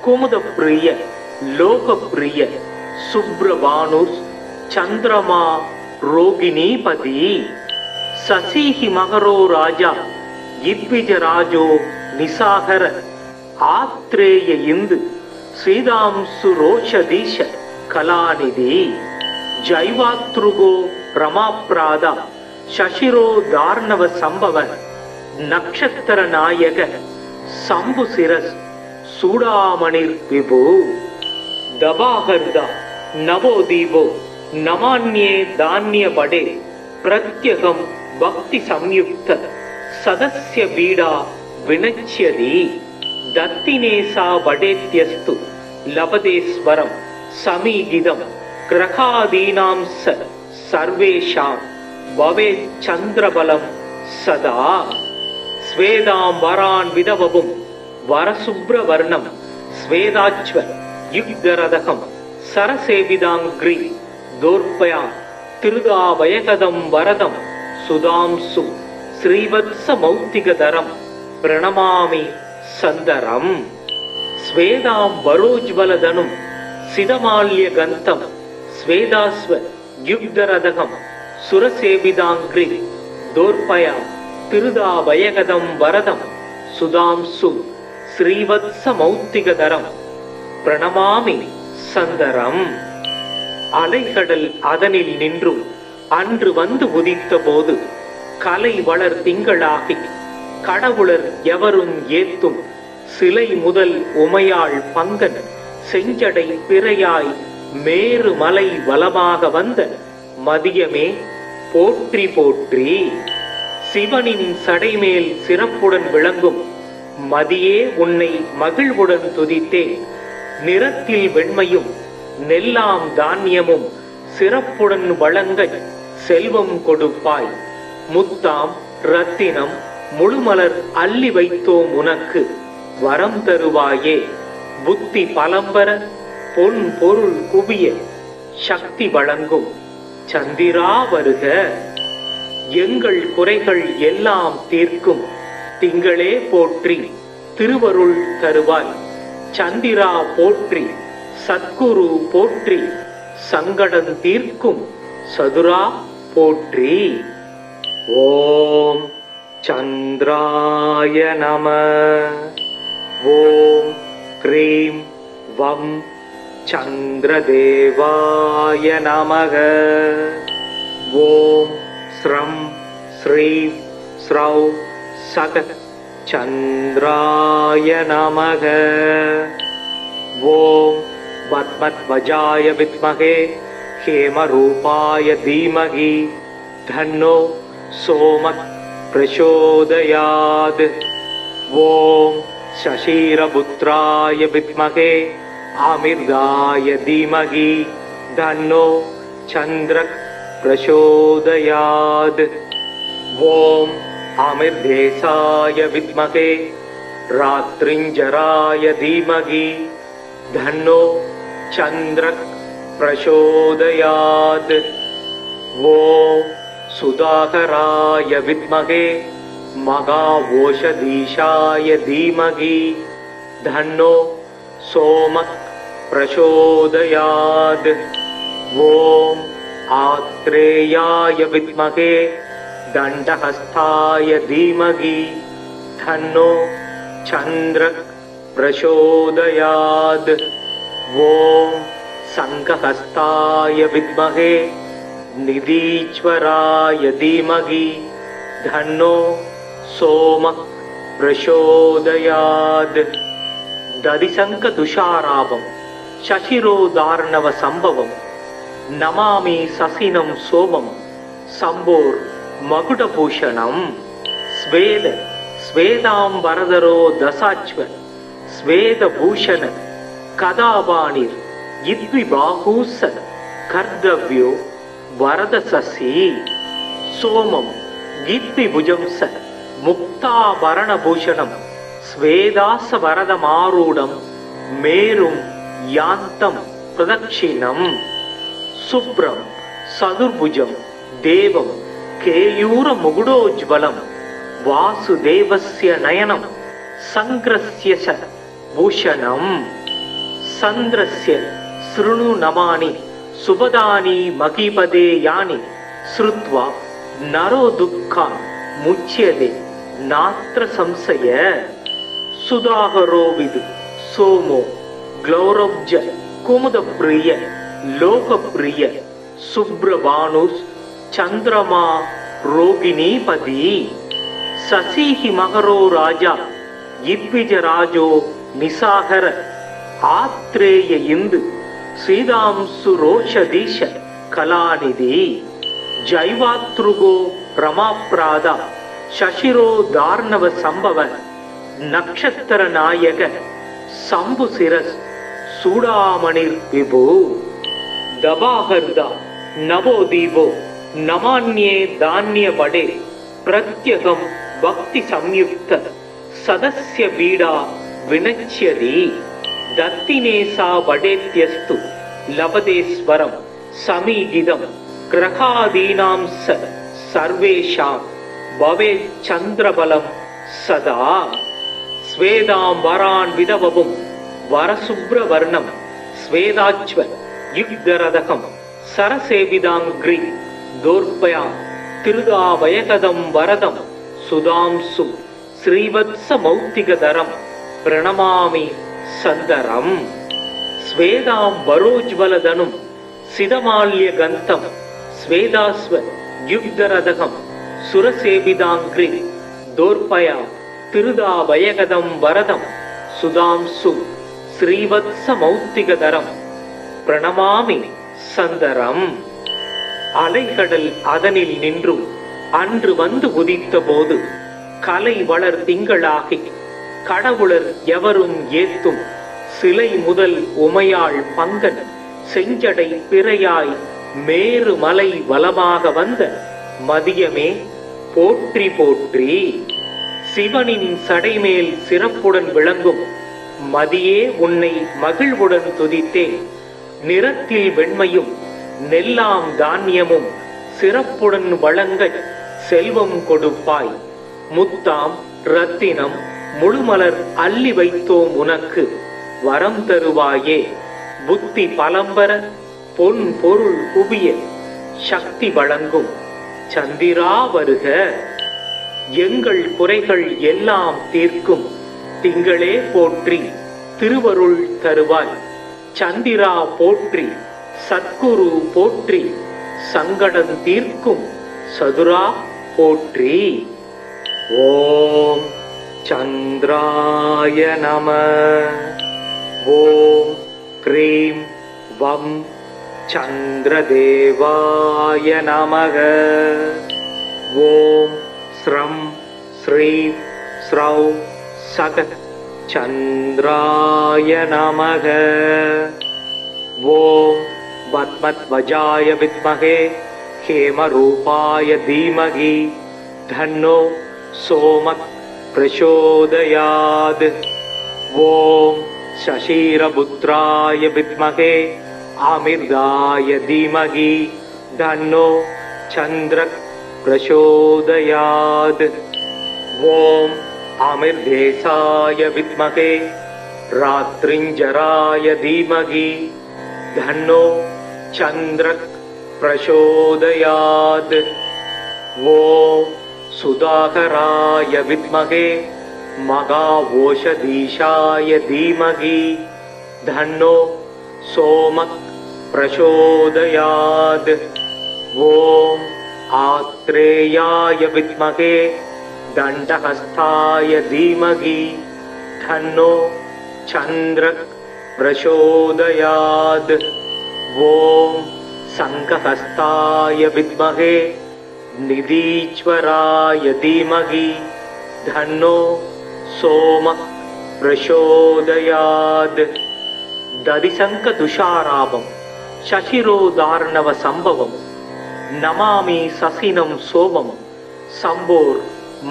कुमुदप्रिय लोकप्रिय शुभ्रभानुः चन्द्रमा रोगिणीपति। शशिः मकरो राजा यद्विजराजो निशाकर आत्रेय इंदु श्रीदांशुरोषधीश कलानिधि। जैवातृगो रमाप्रादा शशिरो दार्णव संभव नक्षत्र नायक शंभुशिरस् सूडामणिर् विभु। दबाहर्दा नवोदीपो नमान्ये धान्य बडे प्रत्यगं भक्ति संयुक्त सदस्य बीडा विनच्यति। दत्तिनेसा वडेत्यस्तु लभतेस्वरं समीगितं ग्रहादीनां सर्वेषां भवेत् चन्द्रबलं सदा। स्वेदाम्बरान् विधवपुं वरशुभ्रवर्णं स्वेदाच्व युग्धरदकं सरसेविदाङ्घ्रि दोर्पयां तिरुदाभयकदं वरदं सुधांसु श्रीवत्समौक्तिकधरं प्रणमामि सन्दरम्। स्वेदाम्बरोज्ज्वलधनुं सिदमाल्यगन्तं स्वेदास्व युग्धरदकं सुरसेविदाङ्घ्रि दोर्पयां तिरुदाभयकदं वरदं सुधांसु श्रीवत्समौक्तिकधरं प्रणमामि சந்தரம். அலைகடல் அதனில் நின்றும் அன்று வந்து உதித்த போது கலை வளர் திங்களாகி கடவுளர் எவரும் ஏத்தும் சிலை முதல் உமையாள் பங்கன் செஞ்சடை பிறையாய் மேரு மலை வலமாக வந்த மதியமே போற்றி போற்றி. சிவனின் சடைமேல் சிறப்புடன் விளங்கும் மதியே உன்னை மகிழ்வுடன் துதித்தேன். நிறத்தில் வெண்மையும் நெல்லாம் தானியமும் சிறப்புடன் வழங்க செல்வம் கொடுப்பாய். முத்தாம் ரத்தினம் முழுமலர் அள்ளி வைத்தோம் உனக்கு வரம் தருவாயே. புத்தி பலம்பர பொன் பொருள் குவிய சக்தி வழங்கும் சந்திரா வருக. எங்கள் குறைகள் எல்லாம் தீர்க்கும் திங்களே போற்றி திருவருள் தருவாய். சந்திரா போற்றி சத்குரு போற்றி சங்கடம் தீர்க்கும் சதுரா போற்றி. ஓம் சந்திராய நம. ஓம் க்ரீம் வம் சந்திரதேவாய நமக. ஓம் ஸ்ரம் ஸ்ரீம் ஸ்ரௌ சக சந்திராய நமக. ஓம் பத்மத்வஜாய வித்மகே ஹேமரூபாய தீமகி தன்னோ சோமः பிரசோதயாத். ஓம் சசீரபுத்ராய வித்மகே ஆமிர்தாய தீமகி தன்னோ சந்திரः பிரசோதயாத். ஓம் आमिर्देशाय विद्महे रात्रिञ्जराय धीमहि धन्नो चन्द्रः प्रचोदयात्. ஓம் சுதாகராய வித்மகே மகாஓஷதீஷாய தீமகி தன்னோ சோமக் பிரசோதயாத். ஓம் ஆத்ரேயாய வித்மகே தண்டஹஸ்தாய தீமகி தன்னோ சந்திரக் பிரசோதயாத். ஓம் சங்கஹஸ்தாய வித்மகே நிதீஸ்வராய தீமகி தன்னோ சோமக் பிரசோதயாத். ததிசங்க துஷாராபம் சசிரோதார்ணவ சம்பவம் நமாமி சசினம் சோமம் சம்போர் மகுடபூஷணம். ஸ்வேத ஸ்வேதாம்பரதரோ தசாச்வ ஸ்வேதபூஷண கதாபாணிர் இத்விபாஹூஸ கர்தவ்யோ வரதசசி. சோமம் கீத்விபுஜம்ச முக்தாபரணபூஷணம் ஸ்வேதாச வரதமாரூடம் மேரும் யாந்தம் பிரதக்ஷிணம். சுப்ரம் சதுர்புஜம் தேவம் கேயூர முகுடோஜ்வலம் வாசுதேவஸ்ய நயனம் சங்கிரஸ்ய ச பூஷணம். சந்திரஸ்ய ஸ்ருணு நமானி சுபதானி மகிபதே யானி ஸ்ருத்வா நரோ துக்கான் முச்யதே நாத்ர சம்சய. சுதாகரோ விது சோமோ க்ளௌரவ்ஜ குமுதப்ரிய லோகப்ரிய சுப்ரபானுஸ் சந்திரமா ரோகிணீபதி. சசிஹி மகரோ ராஜா இத்விஜராஜோ நிசாகர ஆத்ரேய இந்து ஸ்ரீதாம்சு ரோஷதீஷ கலாநிதி. ஜைவாத்ருகோ ரமாப்ராதா சசிரோ தார்ணவ சம்பவ நக்ஷத்திர நாயக சம்புசிரஸ் சூடாமணிர் விபு. தபாகர்தா நவோதீபோ நமான்யே தான்ய படே பிரத்யகம் பக்தி சம்யுக்த சதஸ்ய பீடா வினச்யதி. தத்தினேசா வடேத்யஸ்து லபதேஸ்வரம் சமீகிதம் கிரகாதீனாம் சர்வேஷாம் பவேத் சந்திரபலம் சதா. ஸ்வேதாம்பரான் விதவவும் வரசுப்ரவர்ணம் ஸ்வேதாச்வ யுக்தரதகம் சரசேவிதாங்கிரி தோர்பயாம் திருதாவயகதம் வரதம் சுதாம்சு ஸ்ரீவத்ஸ மௌக்திகதரம் பிரணமாமி சந்தரம். ஸ்வேதாம்பரோஜ்வலதனும் சிதமால்ய கந்தம் ஸ்வேதாஸ்வ யுக்தரதகம் சுரசேவிதாங்கிரி தோர்பயாம் திருதாவயகதம் வரதம் சுதாம்சு ஸ்ரீவத்ஸ மௌக்திகதரம் பிரணமாமி சந்தரம். அலைகடல் அதனில் நின்றும் அன்று வந்து உதித்த போது கலை வளர் திங்களாகி கடவுளர் எவரும் ஏத்தும் சிலை முதல் உமையாள் பங்கன் செஞ்சடை பிறையாய் மேரு மலை வலமாக வந்த மதியமே போற்றி போற்றி. சிவனின் சடைமேல் சிறப்புடன் விளங்கும் மதியே உன்னை மகிழ்வுடன் துதித்தேன். நிறத்தில் வெண்மையும் நெல்லாம் தானியமும் சிறப்புடன் வழங்க செல்வம் கொடுப்பாய். முத்தாம் ரத்தினம் முழுமலர் அள்ளி வைத்தோம் உனக்கு வரம் தருவாயே. புத்தி பலம்பர பொன் பொருள் குவிய சக்தி வழங்கும் சந்திரா வருக. எங்கள் குறைகள் எல்லாம் தீர்க்கும் திங்களே போற்றி திருவருள் தருவாய். சந்திரா போற்றி சத்குரு போற்றி சங்கடம் தீர்க்கும் சதுரா போற்றி. ஓம் சந்திராய நம. ஓம் க்ரீம் வம் சந்திரதேவாய நமக. ஓம் ஸ்ரம் ஸ்ரீம் ஸ்ரௌ சகத் சந்திராய நமக. ஓம் பத்மத்வஜாய வித்மகே ஹேமரூபாய தீமகி தன்னோ சோமக் பிரசோதயாத். ஓம் சசீரபுத்ராய வித்மகே ஆமிர்தாய தீமகி தன்னோ चन्द्र प्रचोदयात् ॐ अमिर्देशाय विद्महे रात्रिञ्जराय धीमहि धन्नो चन्द्र प्रचोदयात् ॐ सुधाकराय विद्महे मघाओषधीशाय धीमहि धन्नो सोमः प्रचोदयात् ॐ आत्रेयाय विद्महे दण्डहस्ताय धीमहि धन्नो चन्द्र प्रचोदयात् ॐ शङ्खहस्ताय विद्महे निधीश्वराय धीमहि धन्नो सोमः प्रचोदयात् दधिशङ्खदुषाराभं शशिरोदार्णव संभवं नमामि ससिनं सोमं शम्भोर्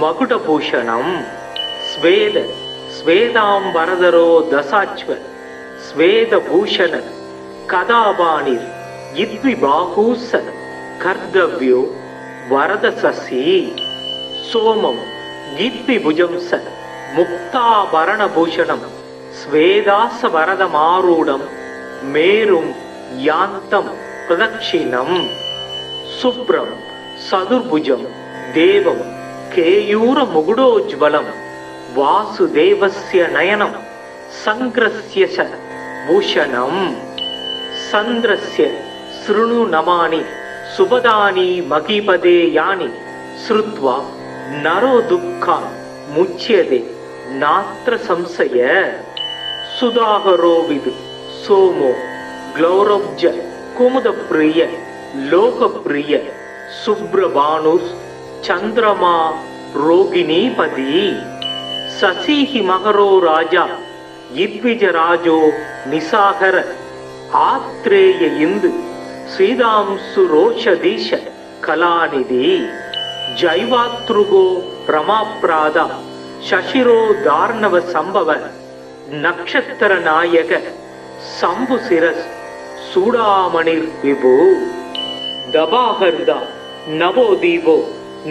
मकुटभूषणं स्वेद स्वेदाम्बरधरो दशाश्व स्वेदभूषण कदाबाणिर् इद्विबाहूस कर्तव्यो वरदससि सोमं गीत्विभुजं स मुक्ताभरणभूषणं स्वेदासवरदमारूढं मेरुं यान्तं प्रदक्षिणं शुभ्रं सदुर्भुजं देवं केयूरमुकुटोज्ज्वलं वासुदेवस्य नयनं सङ्ग्रस्य च भूषणं चन्द्रस्य शृणु नमानि सुभदानि महीपदे यानि श्रुत्वा नरो दुःखान् मुच्यते नात्र संशय सुधाकरो विदु सोमो ग्लौरब्ज कुमुदप्रिय लोकप्रिय शुभ्रभानुस् चन्द्रमा रोगिणीपति शशिहि मकरो राजा इद्विजराजो निशाकर आत्रेय इंदु श्रीदांशुरोषधीश कलानिधि जैवातृगो रमाप्रादा शशिरो दार्णव संभव नक्षत्र नायक शंभुशिरस् सूडामणिर् विभु दबाहर्दा नवोदीपो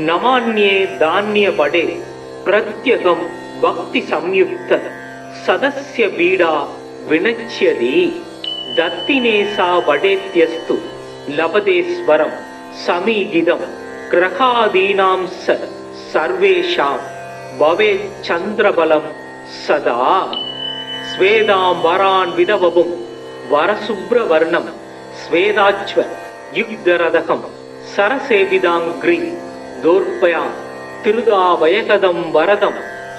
नमान्ये धान्य बडे प्रत्यगं भक्ति संयुक्त सदस्य बीडा विनच्यति दत्तिनेसा वडेत्यस्तु लभतेस्वरं समीगिदं ग्रहादीनां सर्वेषां भवेत् चन्द्रबलं सदा स्वेदाम्बरान् विधवपुं वरशुभ्रवर्णं स्वेदाच्व युग्धरदकं सरसेविदाङ्घ्रि दोर्पयां तिरुदावयकदं वरदं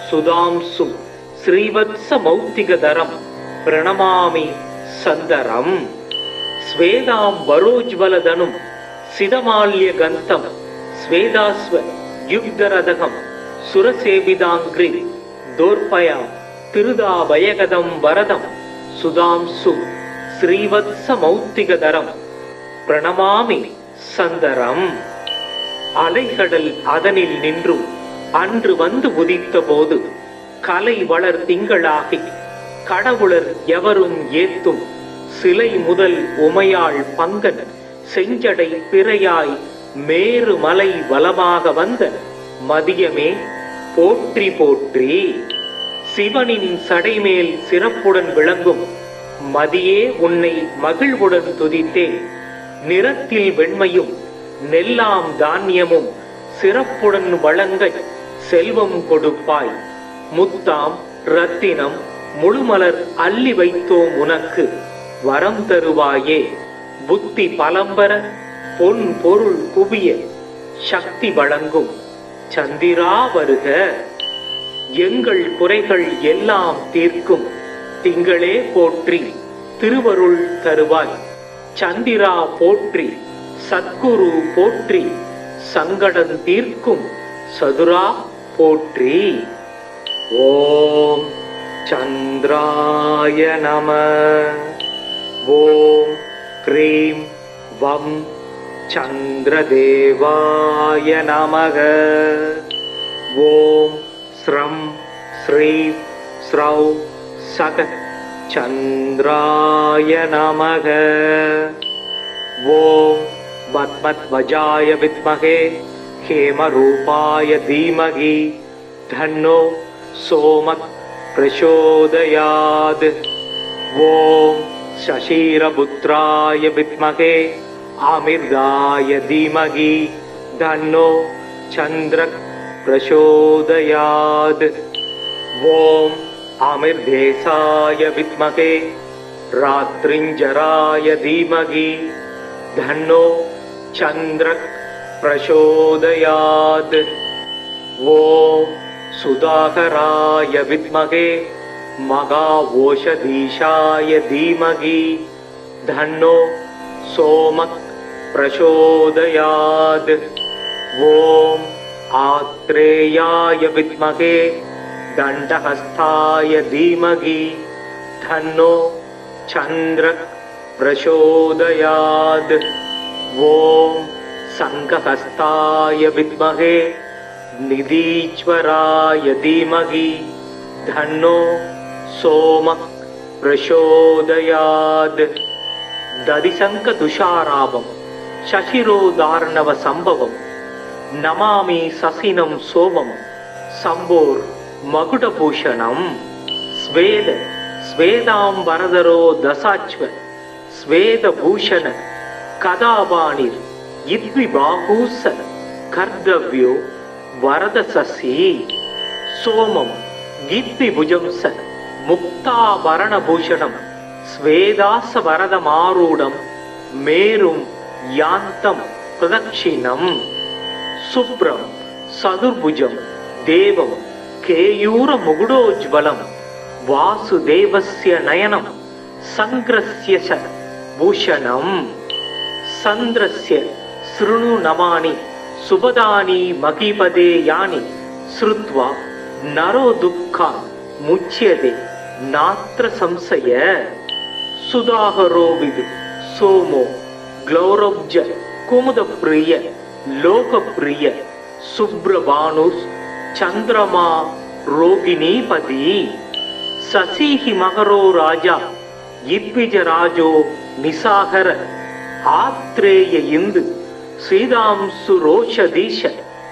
सुधांसुं श्रीवत्समौक्तिकधरं प्रणमामि सन्दरं स्वेदाम्बरोज्ज्वलधनुं सिदमाल्यगन्तं स्वेदास्व युग्धरदकं सुरसेविदाङ्घ्रि दोर्पयां तिरुदावयकदं वरदं सुधांसु श्रीवत्समौक्तिकधरं प्रणमामि சந்தரம். அலைகடல் அதனில் நின்றும் அன்று வந்து உதித்த போது கலை வளர் திங்களாகி கடவுளர் எவரும் ஏத்தும் சிலை முதல் உமையாள் பங்கன் செஞ்சடை பிறையாய் மேரு மலை வலமாக வந்த மதியமே போற்றி போற்றி. சிவனின் சடைமேல் சிறப்புடன் விளங்கும் மதியே உன்னை மகிழ்வுடன் துதித்தேன். நிறத்தில் வெண்மையும் நெல்லாம் தானியமும் சிறப்புடன் வழங்க செல்வம் கொடுப்பாய். முத்தாம் ரத்தினம் முழுமலர் அள்ளி வைத்தோம் உனக்கு வரம் தருவாயே. புத்தி பலம்பர பொன் பொருள் குவிய சக்தி வழங்கும் சந்திரா வருக. எங்கள் குறைகள் எல்லாம் தீர்க்கும் திங்களே போற்றி திருவருள் தருவாய். சந்திரா போற்றி சத்குரு போற்றி சங்கடம் தீர்க்கும் சதுரா போற்றி. ஓம் சந்திராய நம. ஓம் க்ரீம் வம் சந்திரதேவாய நமக. ஓம் ஸ்ரம் ஸ்ரீ ஸ்ரௌ சக சந்திராய நமக. ஓம் பத்ம गरुडध्वजाय विद्महे हेमरूपाय धीमहि धन्नो सोमः प्रचोदयात्। ॐ शशिरपुत्राय विद्महे अमिर्दाय धीमहि धन्नो चन्द्रः प्रचोदयात्। ॐ अमिर्देशाय विद्महे रात्रिञ्जराय धीमहि धन्नो चन्द्रः प्रचोदयात्। ॐ सुधाकराय विद्महे महाओषधीशाय धीमहि धन्नो सोमः प्रचोदयात्। ॐ आत्रेयाय विद्महे दण्डहस्ताय धीमहि धन्नो चन्द्रः प्रचोदयात्। ॐ शङ्खहस्ताय विद्महे निधीश्वराय धीमहि धन्नो सोमः प्रचोदयात्। दधिशङ्खतुषाराभं शशिरोदार्णव सम्भवं नमामि शशिनं सोमं शम्भोर्मकुटभूषणं। स्वेद स्वेदाम्बरधरो दशाश्व स्वेदभूषण कदापाणिर् इद्विबाहूस कर्तव्यो वरदशशि। सोमं गीद्विभुजं स मुक्ताभरणभूषणं स्वेदासवरदमारूढं मेरुं यान्तं प्रदक्षिणम्। शुभ्रं चतुर्भुजं देवं केयूरमुकुटोज्ज्वलं वासुदेवस्य नयनं सङ्ग्रस्य च भूषणम्। चन्द्रस्य शृणु नमानि सुपदानि महीपदे यानि श्रुत्वा नरो दुःखान् मुच्यते नात्र संशय। सुधाकरो विदु सोमो ग्लौरब्ज कुमुदप्रिय लोकप्रिय शुभ्रभानुस् चन्द्रमा रोगिणीपति। शशिः मकरो राजा इद्विजराजो निशाकर आत्रेय इन्दु श्रीरांशुरोषधीश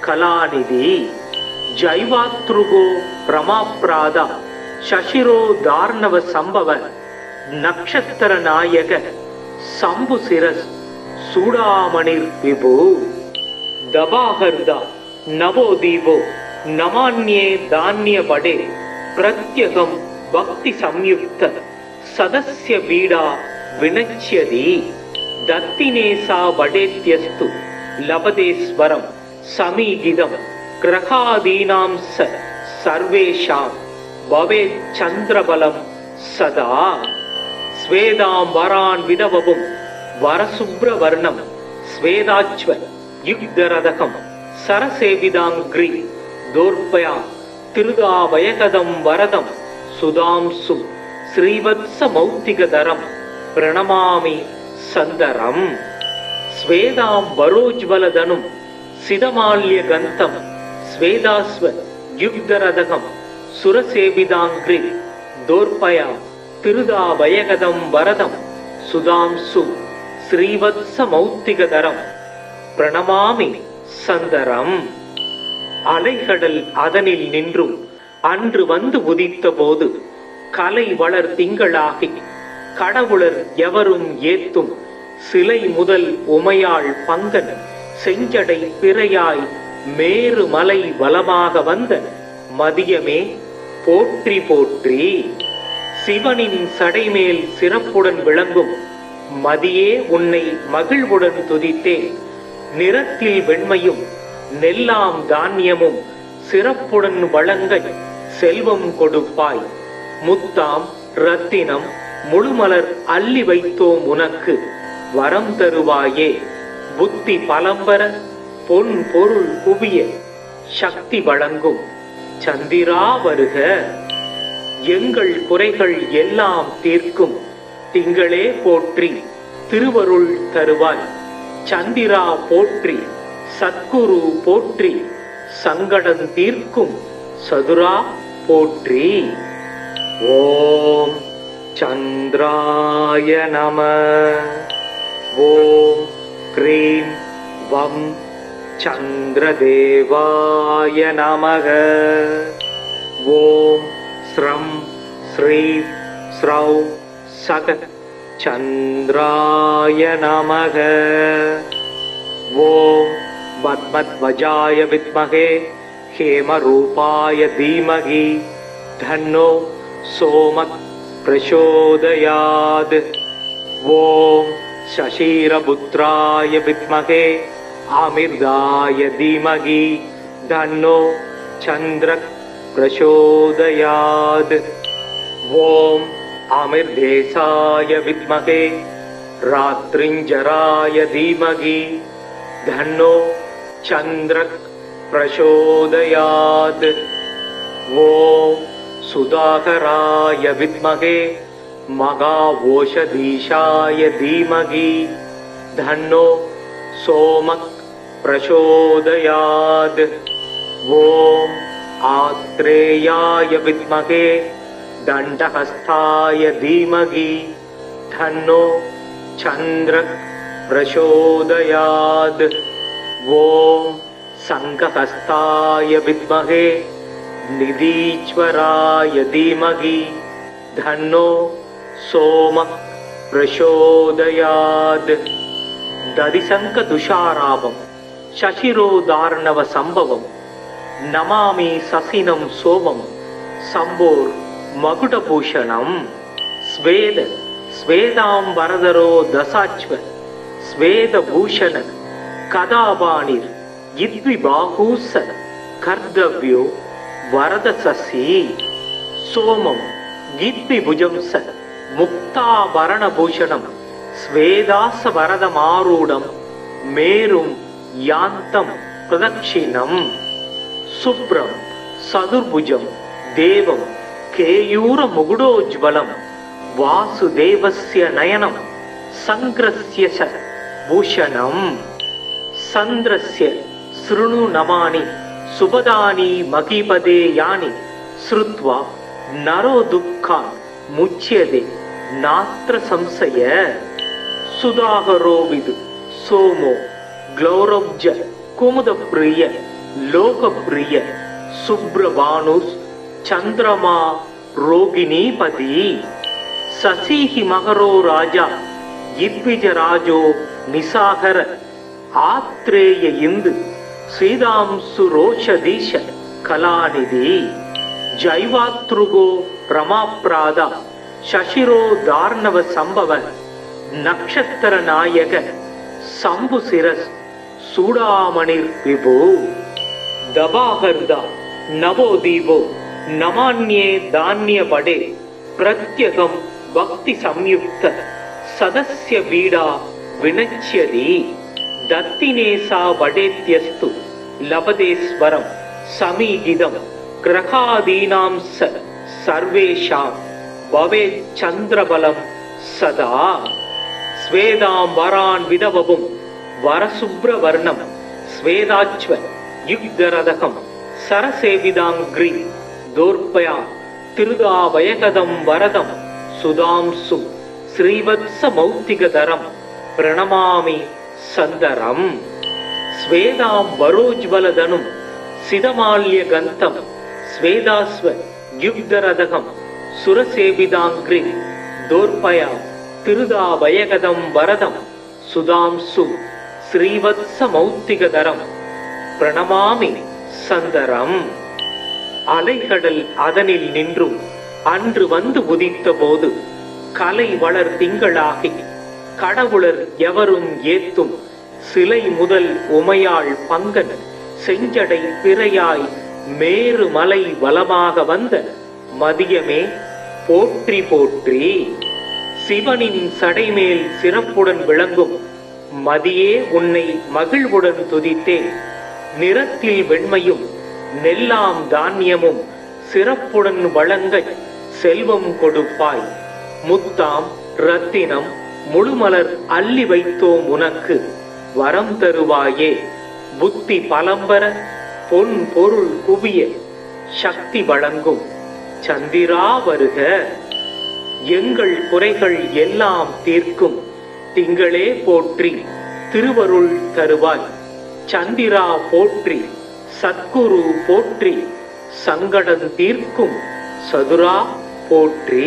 कलानिधि। जैवातृगो रमाप्रादा शशिरो दार्णव संभव नक्षत्र नायक शंभुशिरस् सूडामणिर् विभु। दबाहर्दा नवोदीपो नमान्ये धान्य बडे प्रत्यगं भक्ति संयुक्त सदस्य पीडा विनश्यति। दत्तिनेसा वडेत्यस्तु लभतेश्वरं समीगिदं ग्रहादीनां स सर्वेषां भवेत् चन्द्रबलं सदा। स्वेदाम्बरान् विदवपुं वरशुभ्रवर्णं स्वेदाश्व युग्धरदकं सरसेविदाङ्घ्रि दोर्पयां तिरुदावयकदं वरदं सुधांसुं श्रीवत्समौक्तिकधरं प्रणमामि सन्दरम्। स्वेदाम्बरोज्ज्वलधनुं सिदमाल्यगन्तं स्वेदास्व युग्धरदकं सुरसेविदाङ्घ्रि दोर्पया तिरुदावयकदं वरदं सुधांसु श्रीवत्समौक्तिकधरं प्रणमामि சந்தரம். அலைகடல் அதனில் நின்றும் அன்று வந்து உதித்த போது கலை வளர் திங்களாகி கடவுளர் எவரும் ஏத்தும் சிலை முதல் உமையாள் பங்கன் செஞ்சடை பிறையாய் மேரு மலை வலமாக வந்த மதியமே போற்றி போற்றி. சிவனின் சடைமேல் சிறப்புடன் விளங்கும் மதியே உன்னை மகிழ்வுடன் துதித்தேன். நிறத்தில் வெண்மையும் நெல்லாம் தானியமும் சிறப்புடன் வழங்க செல்வம் கொடுப்பாய். முத்தாம் ரத்தினம் முழுமலர் அள்ளி வைத்தோம் உனக்கு வரம் தருவாயே. புத்தி பலம்பர பொன் பொருள் குவிய சக்தி வழங்கும் சந்திரா வருக. எங்கள் குறைகள் எல்லாம் தீர்க்கும் திங்களே போற்றி திருவருள் தருவாய். சந்திரா போற்றி சத்குரு போற்றி சங்கடம் தீர்க்கும் சதுரா போற்றி. ஓம் சந்திராய நம. ஓம் க்ரீம் வம் சந்திரதேவாய நமக. ஓம் ஸ்ரம் ஸ்ரீ ஸ்ரௌ சக சந்திராய நமக. ஓம் பத்மத்வஜாய வித்மகே ஹேமரூபாய தீமகி தன்னோ சோமக் பிரசோதயாத். ஓம் சசீரபுத்ராய வித்மகே அமிர்தாய தீமகி தன்னோ சந்திரக் பிரசோதயாத். ஓம் அமிர்தேசாய வித்மகே ராத்ரிஞ்சராய தீமகி தன்னோ சந்திரக் பிரசோதயாத். ஓம் சுதாகராய வித்மகே மகாவோஷதீஷாய தீமகி தன்னோ சோமக் பிரசோதயாத். ஓம் ஆத்ரேயாய வித்மகே தண்டஹஸ்தாய தீமகி தன்னோ சந்திரக் பிரசோதயாத். ஓம் சங்கஹஸ்தாய வித்மகே நிதீஸ்வராய தீமகி தன்னோ சோமக் பிரசோதயாத். ததிசங்க துஷாராபம் சசிரோதார்ணவ சம்பவம் நமாமி சசினம் சோமம் சம்போர் மகுடபூஷணம். ஸ்வேத ஸ்வேதாம்பரதரோ தசாச்வ ஸ்வேதபூஷண கதாபாணிர் இத்விபாகூச கர்தவ்யோ வரதசசி. சோமம் கீத்விபுஜம்ச முக்தாபரணபூஷணம் ஸ்வேதாச வரதமாரூடம் மேரும் யாந்தம் பிரதக்ஷிணம். சுப்ரம் சதுர்புஜம் தேவம் கேயூர முகுடோஜ்வலம் வாசுதேவஸ்ய நயனம் சங்கிரஸ்ய ச பூஷணம். சந்திரஸ்ய ஸ்ருணு நமானி சுபதானி மகிபதே யானி ஸ்ருத்வா நரோ துக்கான் முச்யதே நாத்ர சம்சய. சுதாகரோ விது சோமோ க்ளௌரவ்ஜ குமுதப்ரிய லோகப்ரிய சுப்ரபானுஸ் சந்திரமா ரோகிணீபதி. சசிஹி மகரோ ராஜா இத்விஜராஜோ நிசாகர ஆத்ரேய இந்து ஸ்ரீதாம்சு ரோஷதீஷ கலாநிதி. ஜைவாத்ருகோ ரமாப்ராதா சசிரோ தார்ணவ சம்பவ நக்ஷத்திர நாயக சம்புசிரஸ் சூடாமணிர் விபு. தபாகர்தா நவோதீபோ நமான்யே தான்ய படே பிரத்யகம் பக்தி சம்யுக்த சதஸ்ய பீடா வினச்யதி. தத்தினேசா வடேத்யஸ்து லபதேஸ்வரம் சமீகிதம் கிரகாதீனாம் சர்வேஷாம் பவேத் சந்திரபலம் சதா. ஸ்வேதாம்பரான் விதவபும் வரசுப்ரவர்ணம் ஸ்வேதாச்வ யுக்தரதகம் சரசேவிதாங்கிரி தோர்பயா திருதாவயகதம் வரதம் சுதாம்சு ஸ்ரீவத்ச மௌத்திகதரம் பிரணமாமி சந்தரம். ஸ்வேதாம் வரோஜ்வலதனும் சிதமால்ய கந்தம் ஸ்வேதாஸ்வ யுக்தரதகம் சுரசேவிதாங்கிரி தோர்பயா திருதாவயகதம் வரதம் சுதாம்சு ஸ்ரீவத்ச மௌத்திகதரம் பிரணமாமி சந்தரம். அலைகடல் அதனில் நின்றும் அன்று வந்து உதித்த போது கலை வளர் திங்களாகி கடவுளர் எவரும் ஏத்தும் சிலை முதல் உமையாள் பங்கன் செஞ்சடை பிறையாய் மேரு மலை வலமாக வந்த மதியமே போற்றி போற்றி. சிவனின் சடைமேல் சிறப்புடன் விளங்கும் மதியே உன்னை மகிழ்வுடன் துதித்தேன். நிறத்தில் வெண்மையும் நெல்லாம் தானியமும் சிறப்புடன் வழங்க செல்வம் கொடுப்பாய். முத்தாம் ரத்தினம் முழுமலர் அள்ளி வைத்தோம் உனக்கு வரம் தருவாயே. புத்தி பலம்பர பொன் பொருள் குவிய சக்தி வழங்கும் சந்திரா வருக. எங்கள் குறைகள் எல்லாம் தீர்க்கும் திங்களே போற்றி திருவருள் தருவாய். சந்திரா போற்றி, சத்குரு போற்றி, சங்கடம் தீர்க்கும் சதுரா போற்றி.